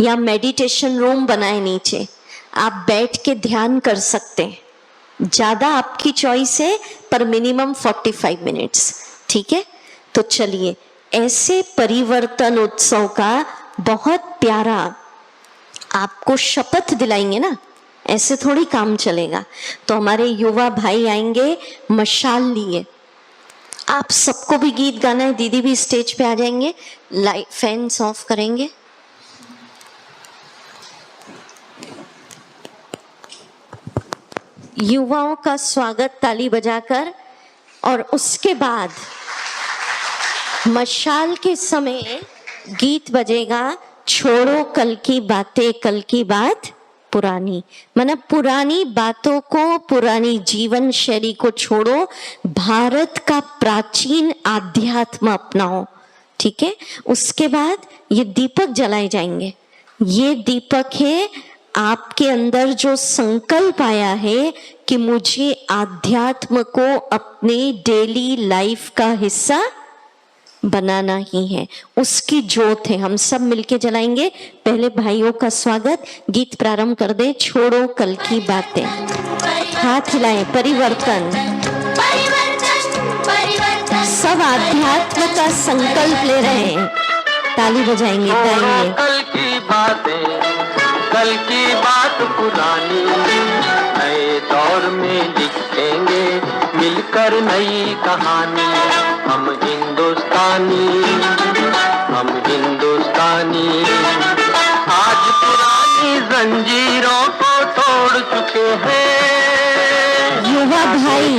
या मेडिटेशन रूम बनाए नीचे, आप बैठ के ध्यान कर सकते हैं। ज्यादा आपकी चॉइस है, पर मिनिमम 45 मिनट्स। ठीक है, तो चलिए ऐसे परिवर्तन उत्सव का बहुत प्यारा आपको शपथ दिलाएंगे ना, ऐसे थोड़ी काम चलेगा। तो हमारे युवा भाई आएंगे मशाल लिए, आप सबको भी गीत गाना है। दीदी भी स्टेज पे आ जाएंगे, लाइट फैंस ऑफ करेंगे। युवाओं का स्वागत ताली बजाकर, और उसके बाद मशाल के समय गीत बजेगा, छोड़ो कल की बातें, कल की बात पुरानी। मतलब पुरानी बातों को, पुरानी जीवन शैली को छोड़ो, भारत का प्राचीन आध्यात्म अपनाओ। ठीक है, उसके बाद ये दीपक जलाए जाएंगे। ये दीपक है आपके अंदर जो संकल्प आया है कि मुझे आध्यात्म को अपने डेली लाइफ का हिस्सा बनाना ही है, उसकी ज्योत है। हम सब मिलके जलाएंगे। पहले भाइयों का स्वागत, गीत प्रारंभ कर दे। छोड़ो कल की बातें, हाथ हिलाएं। परिवर्तन, सब आध्यात्म का संकल्प ले रहे हैं, ताली बजाएंगे, गाएंगे। कल की बातें, कल की बात पुरानी, नए दौर में लिखेंगे मिलकर नई कहानी। हम हिंदुस्तानी, हम हिंदुस्तानी, आज पुरानी जंजीरों को तोड़ चुके हैं। युवा भाई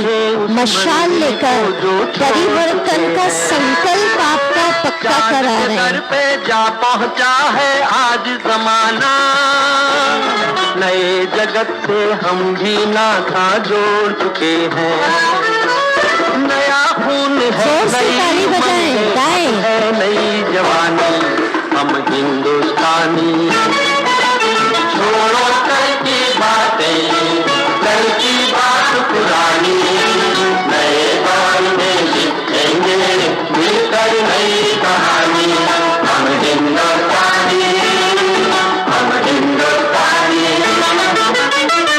मशाल लेकर परिवर्तन का संकल्प आपका पक्का करा रहे हैं। घर पे जा पहुंचा है आज जमाना, नए जगत से हम भी नाता जोड़ चुके हैं। नया खून है, नई उमंग है, नई जवानी, हम हिंदुस्तानी। छोड़ो कल की बातें, कल की बात पुरानी, नए दौर में लिखेंगे मिलकर नई कहानी। हम हिंदुस्तानी, हम हिंदुस्तानी।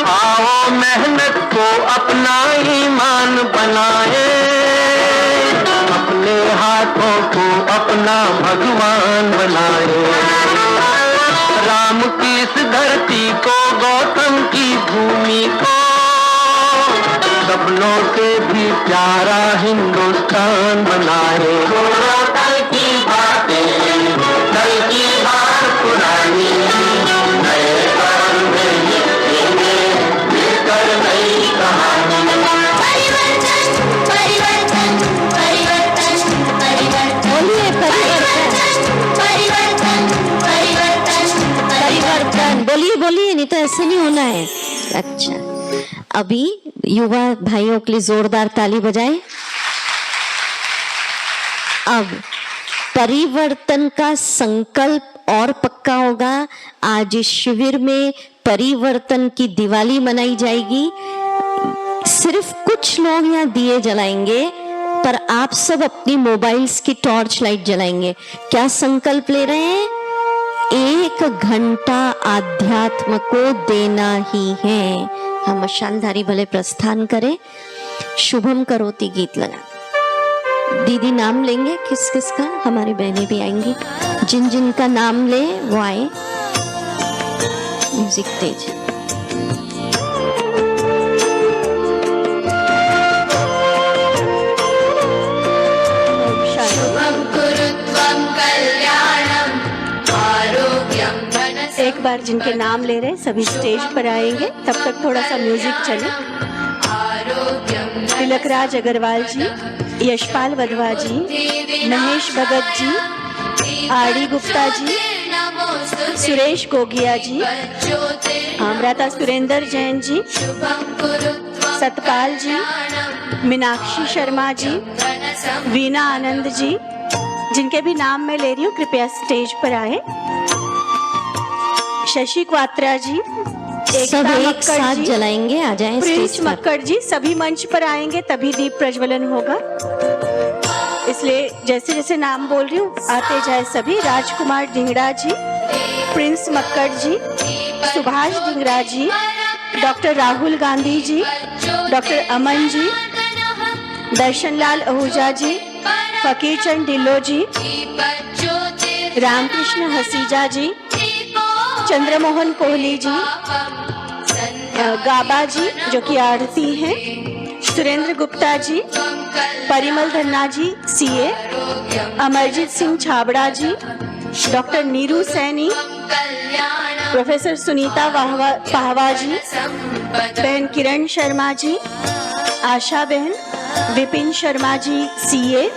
आओ मेहनत को अपना ईमान बनाए, अपने हाथों को अपना भगवान बनाए। राम की इस धरती को, गौतम की भूमि को, सपनों से भी प्यारा हिंदुस्तान बनाए। कल की बात डन, बोलिए बोलिए, नहीं तो ऐसे नहीं होना है। अच्छा, अभी युवा भाइयों के लिए जोरदार ताली बजाएं। अब परिवर्तन का संकल्प और पक्का होगा। आज इस शिविर में परिवर्तन की दिवाली मनाई जाएगी। सिर्फ कुछ लोग यहाँ दिए जलाएंगे, पर आप सब अपनी मोबाइल्स की टॉर्च लाइट जलाएंगे। क्या संकल्प ले रहे हैं? 1 घंटा आध्यात्म को देना ही है। हम मशालधारी भले प्रस्थान करें। शुभम करोति गीत लगा। दीदी नाम लेंगे किस किस का, हमारी बहनें भी आएंगी। जिन जिन का नाम ले वो आए। म्यूजिक तेज। एक बार जिनके नाम ले रहे हैं सभी स्टेज पर आएंगे, तब तक थोड़ा सा म्यूजिक चले। तिलकराज अग्रवाल जी, यशपाल वधवा जी, महेश भगत जी, आरडी गुप्ता जी, सुरेश गोगिया जी, अमृता सुरेंद्र जैन जी, सतपाल जी, मीनाक्षी शर्मा जी, वीना आनंद जी, जिनके भी नाम मैं ले रही हूँ कृपया स्टेज पर आए। शशि क्वात्रा जी, सब एक साथ जलाएंगे, आ जाएं प्रिंस स्टेज पर। मक्कड़ जी, सभी मंच पर आएंगे तभी दीप प्रज्वलन होगा, इसलिए जैसे जैसे नाम बोल रही हूँ आते जाए सभी। राजकुमार ढिंगड़ा जी, प्रिंस मक्कड़ जी, सुभाष ढिंगड़ा जी, डॉक्टर राहुल गांधी जी, डॉक्टर अमन जी, दर्शनलाल आहूजा जी, फकीर चंद ढिल्लो जी, रामकृष्ण हसीजा जी, चंद्रमोहन कोहली जी, गाबा जी जो कि आरती हैं, सुरेंद्र गुप्ता जी, परिमल धन्ना जी सीए, अमरजीत सिंह छाबड़ा जी, डॉक्टर नीरू सैनी, प्रोफेसर सुनीता पाहवा जी, बहन किरण शर्मा जी, आशा बहन, विपिन शर्मा जी सीए,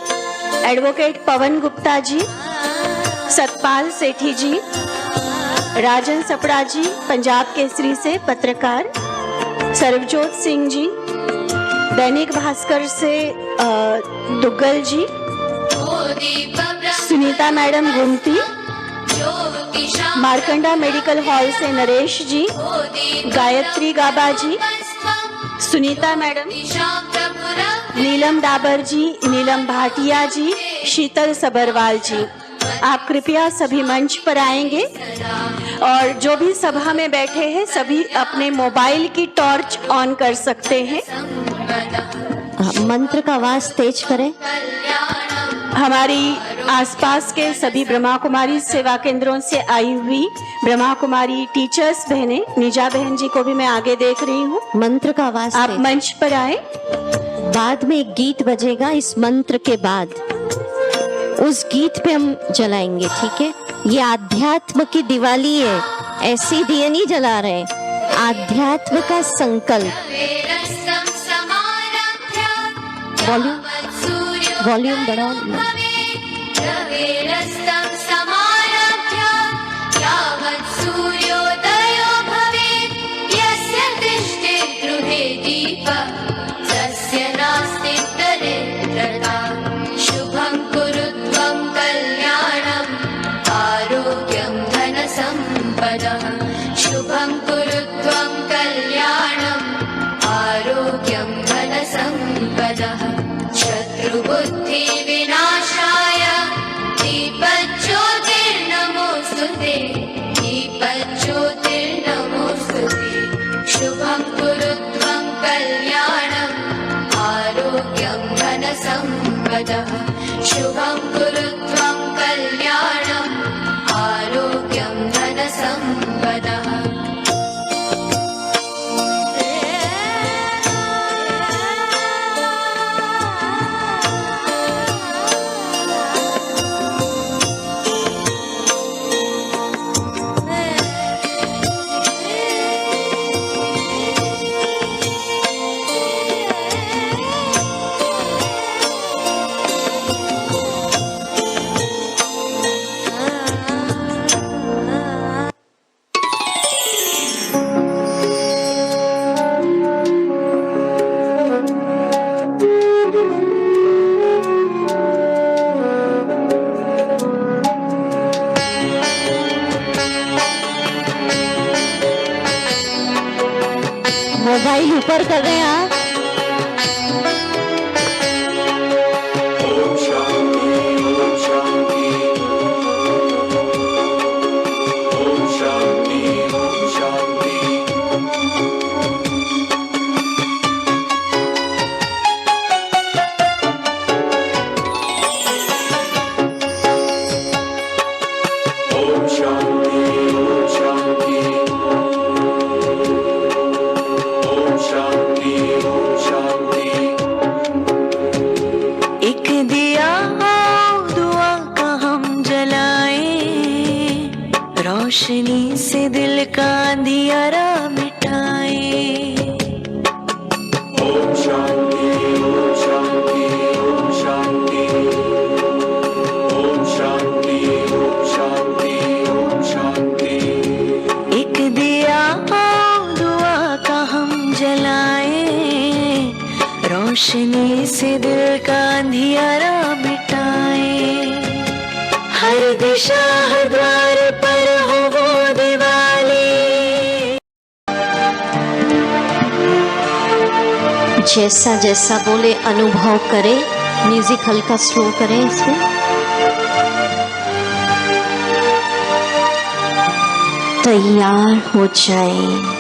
एडवोकेट पवन गुप्ता जी, सतपाल सेठी जी, राजन सपड़ा जी पंजाब केसरी से पत्रकार, सर्वजोत सिंह जी, दैनिक भास्कर से दुग्गल जी, Sunita madam गुमती, Markanda medical hall से नरेश जी, गायत्री गाबा जी, सुनीता मैडम, नीलम डाबर जी, नीलम भाटिया जी, शीतल सबरवाल जी। आप कृपया सभी मंच पर आएंगे और जो भी सभा में बैठे हैं सभी अपने मोबाइल की टॉर्च ऑन कर सकते हैं। मंत्र का आवाज तेज करें। हमारी आसपास के सभी ब्रह्मा कुमारी सेवा केंद्रों से आई हुई ब्रह्मा कुमारी टीचर्स बहनें, निजा बहन जी को भी मैं आगे देख रही हूँ। मंत्र का आवाज आप मंच पर आए। बाद में एक गीत बजेगा, इस मंत्र के बाद उस गीत पे हम जलाएंगे, ठीक है? ये आध्यात्म की दिवाली है, ऐसी दिए नहीं जला रहे। आध्यात्म का संकल्प। वॉल्यूम बढ़ाओ। शुभं कुरु त्वं कल्याणम् आरोग्यं धनसम्पदः शत्रुबुद्धि विनाशाय दीपज्योतिर्नमोस्तुते दीपज्योतिर्नमोस्तुते शुभं कुरु त्वं कल्याणम् आरोग्यं धनसम्पदः शुभं कुरु त्वं कल्याणम् आरोग्यं धनसम्पदः। मोबाइल ऊपर कर रहे हैं आप। ओम शांति ओम शांति ओम शांति ओम शांति। ओम शांति ओम शांति ओम शांति ओम शांति। एक दिया दुआ का हम जलाए, रोशनी से दिल का अंधियारा मिटाए। ओम शांति ओम शांति ओम शांति ओम शांति ओम शांति ओम शांति। एक दिया दुआ का हम जलाए, रोशनी से दिल का अंधियारा मिटाए। हर दिशा हर द्वार पर हो वो दिवाली। जैसा जैसा बोले अनुभव करें। म्यूजिक हल्का स्लो करें इसमें। तैयार हो जाएं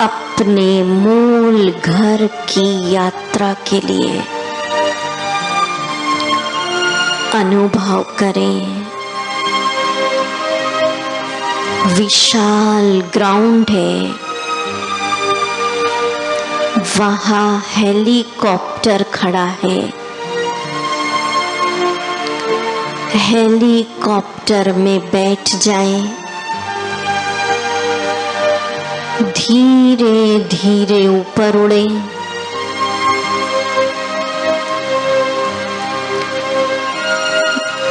अपने मूल घर की यात्रा के लिए। अनुभव करें विशाल ग्राउंड है, वहाँ हेलीकॉप्टर खड़ा है। हेलीकॉप्टर में बैठ जाएं, धीरे धीरे ऊपर उड़े।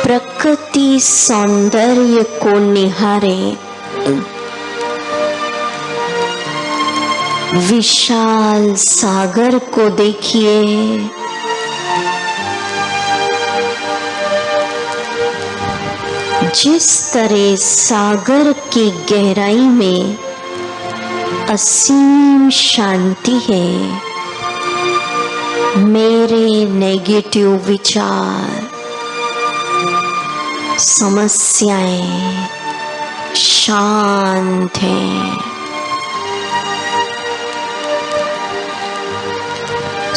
प्रकृति सौंदर्य को निहारे। विशाल सागर को देखिए। जिस तरह सागर की गहराई में असीम शांति है, मेरे नेगेटिव विचार, समस्याएं शांत हैं।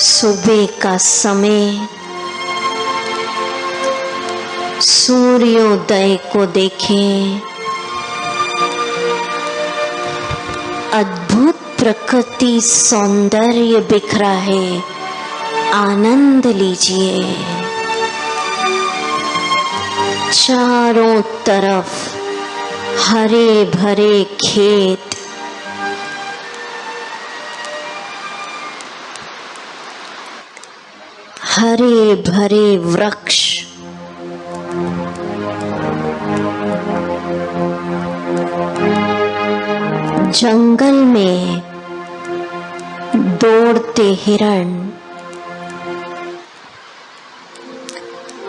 सुबह का समय सूर्योदय को देखें। अद्भुत प्रकृति सौंदर्य बिखरा है, आनंद लीजिए। चारों तरफ हरे भरे खेत, हरे भरे वृक्ष, जंगल में दौड़ते हिरण,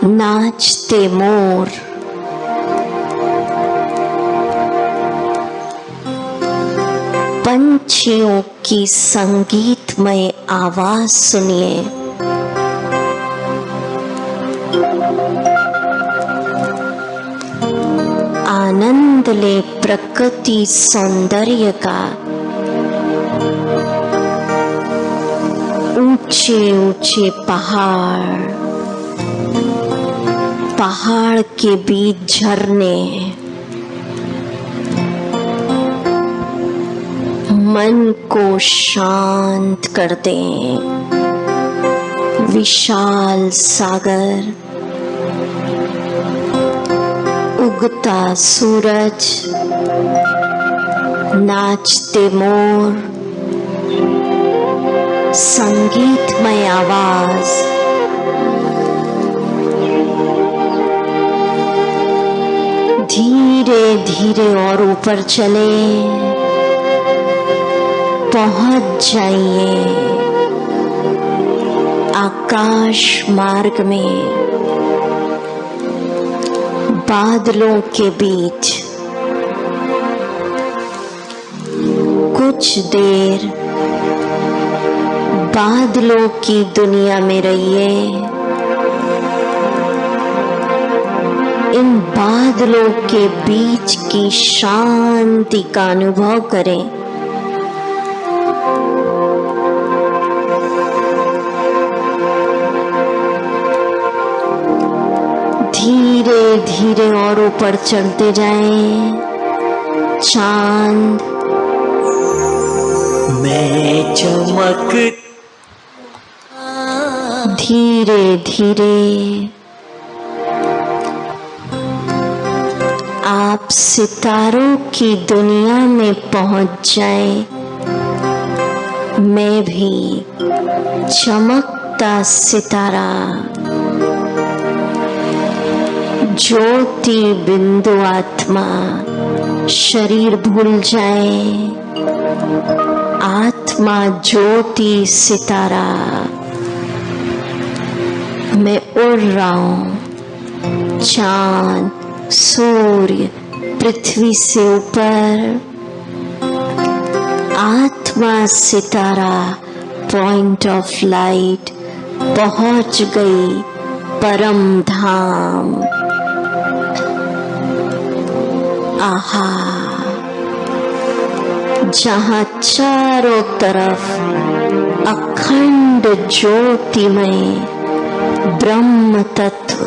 नाचते मोर, पंछियों की संगीतमय आवाज सुनिए। आनंद ले प्रकृति सौंदर्य का। ऊंचे ऊंचे पहाड़, पहाड़ के बीच झरने, मन को शांत कर दें। विशाल सागर, उगता सूरज, नाचते मोर, संगीतमय आवाज, धीरे धीरे और ऊपर चले, पहुंच जाइए आकाश मार्ग में। बादलों के बीच कुछ देर बादलों की दुनिया में रहिए। इन बादलों के बीच की शांति का अनुभव करें। धीरे धीरे और ऊपर चढ़ते जाएं। चांद मैं चमक धीरे धीरे आप सितारों की दुनिया में पहुंच जाएं। मैं भी चमकता सितारा ज्योति बिंदु आत्मा शरीर भूल जाए। आत्मा ज्योति सितारा मैं उड़ रहा हूं। चांद सूर्य पृथ्वी से ऊपर, आत्मा सितारा पॉइंट ऑफ लाइट पहुंच गई परम धाम। आहा, जहां चारों तरफ अखंड ज्योतिमय ब्रह्म तत्व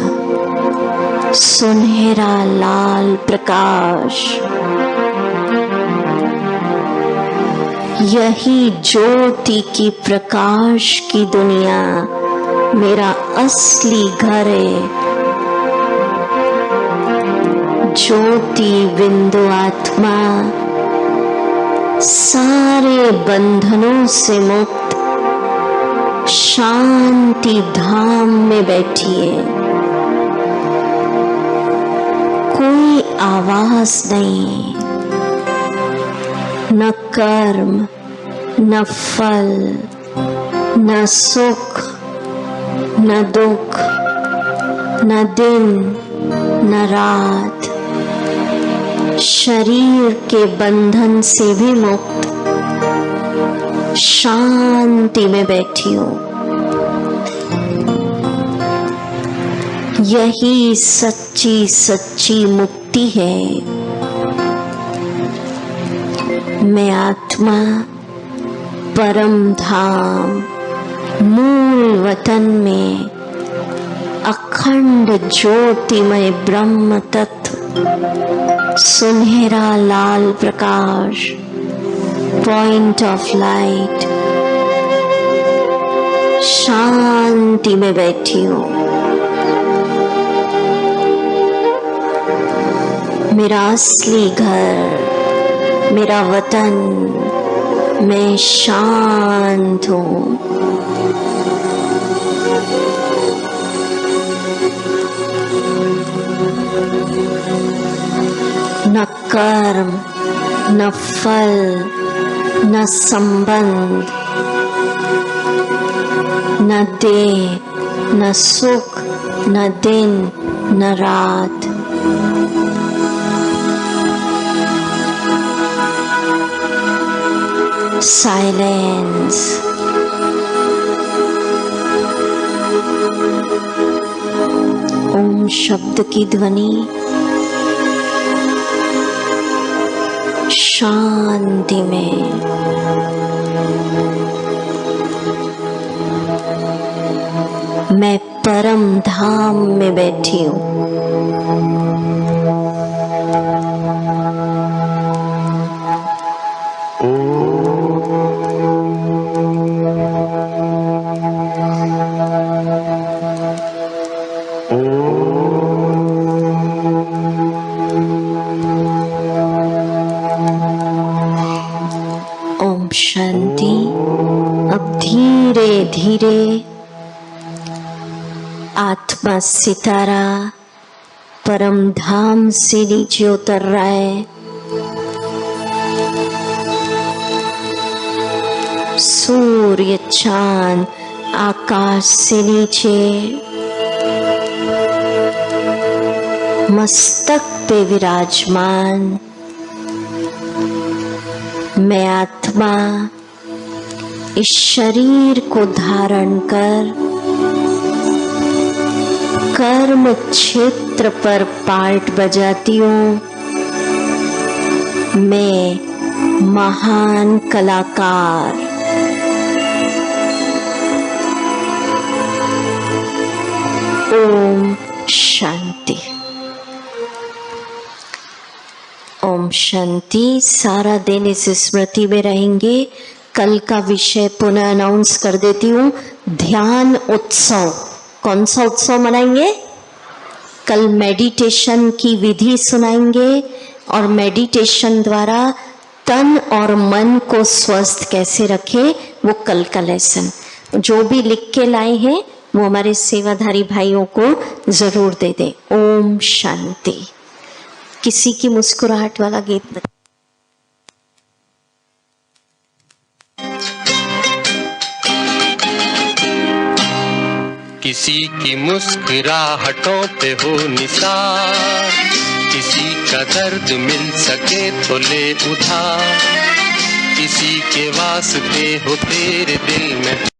सुनहरा लाल प्रकाश, यही ज्योति की प्रकाश की दुनिया मेरा असली घर है। ज्योति बिंदु आत्मा सारे बंधनों से मुक्त शांति धाम में बैठी है। कोई आवाज नहीं, न कर्म, न फल, न सुख, न दुख, न दिन, न रात। शरीर के बंधन से भी मुक्त शांति में बैठी हूं। यही सच्ची सच्ची मुक्ति है। मैं आत्मा परम धाम मूल वतन में अखंड ज्योतिमय ब्रह्म तत्व सुनहरा लाल प्रकाश पॉइंट ऑफ लाइट शांति में बैठी हूं। मेरा असली घर, मेरा वतन, मैं शांत हूं। न कर्म, न फल, न संबंध, न देह, न सुख, न दिन, न रात। साइलेंस। ओम शब्द की ध्वनि शांति में मैं परम धाम में बैठी हूं। ओम शांति। अब धीरे धीरे आत्मा सितारा परम धाम से नीचे उतर रहा है। सूर्य चांद आकाश से नीचे मस्तक पे विराजमान। मैं आत्मा इस शरीर को धारण कर कर्म क्षेत्र पर पार्ट बजाती हूँ। मैं महान कलाकार ओम शांति। ओम शांति। सारा दिन इस स्मृति में रहेंगे। कल का विषय पुनः अनाउंस कर देती हूँ। ध्यान उत्सव। कौन सा उत्सव मनाएंगे? कल मेडिटेशन की विधि सुनाएंगे और मेडिटेशन द्वारा तन और मन को स्वस्थ कैसे रखें वो कल का लेसन। जो भी लिख के लाए हैं वो हमारे सेवाधारी भाइयों को जरूर दे दें। ओम शांति। किसी की मुस्कुराहट वाला गीत न... किसी की मुस्कुराहटों पे हो निसार, किसी का दर्द मिल सके तो ले उधार, किसी के वास्ते हो तेरे दिल में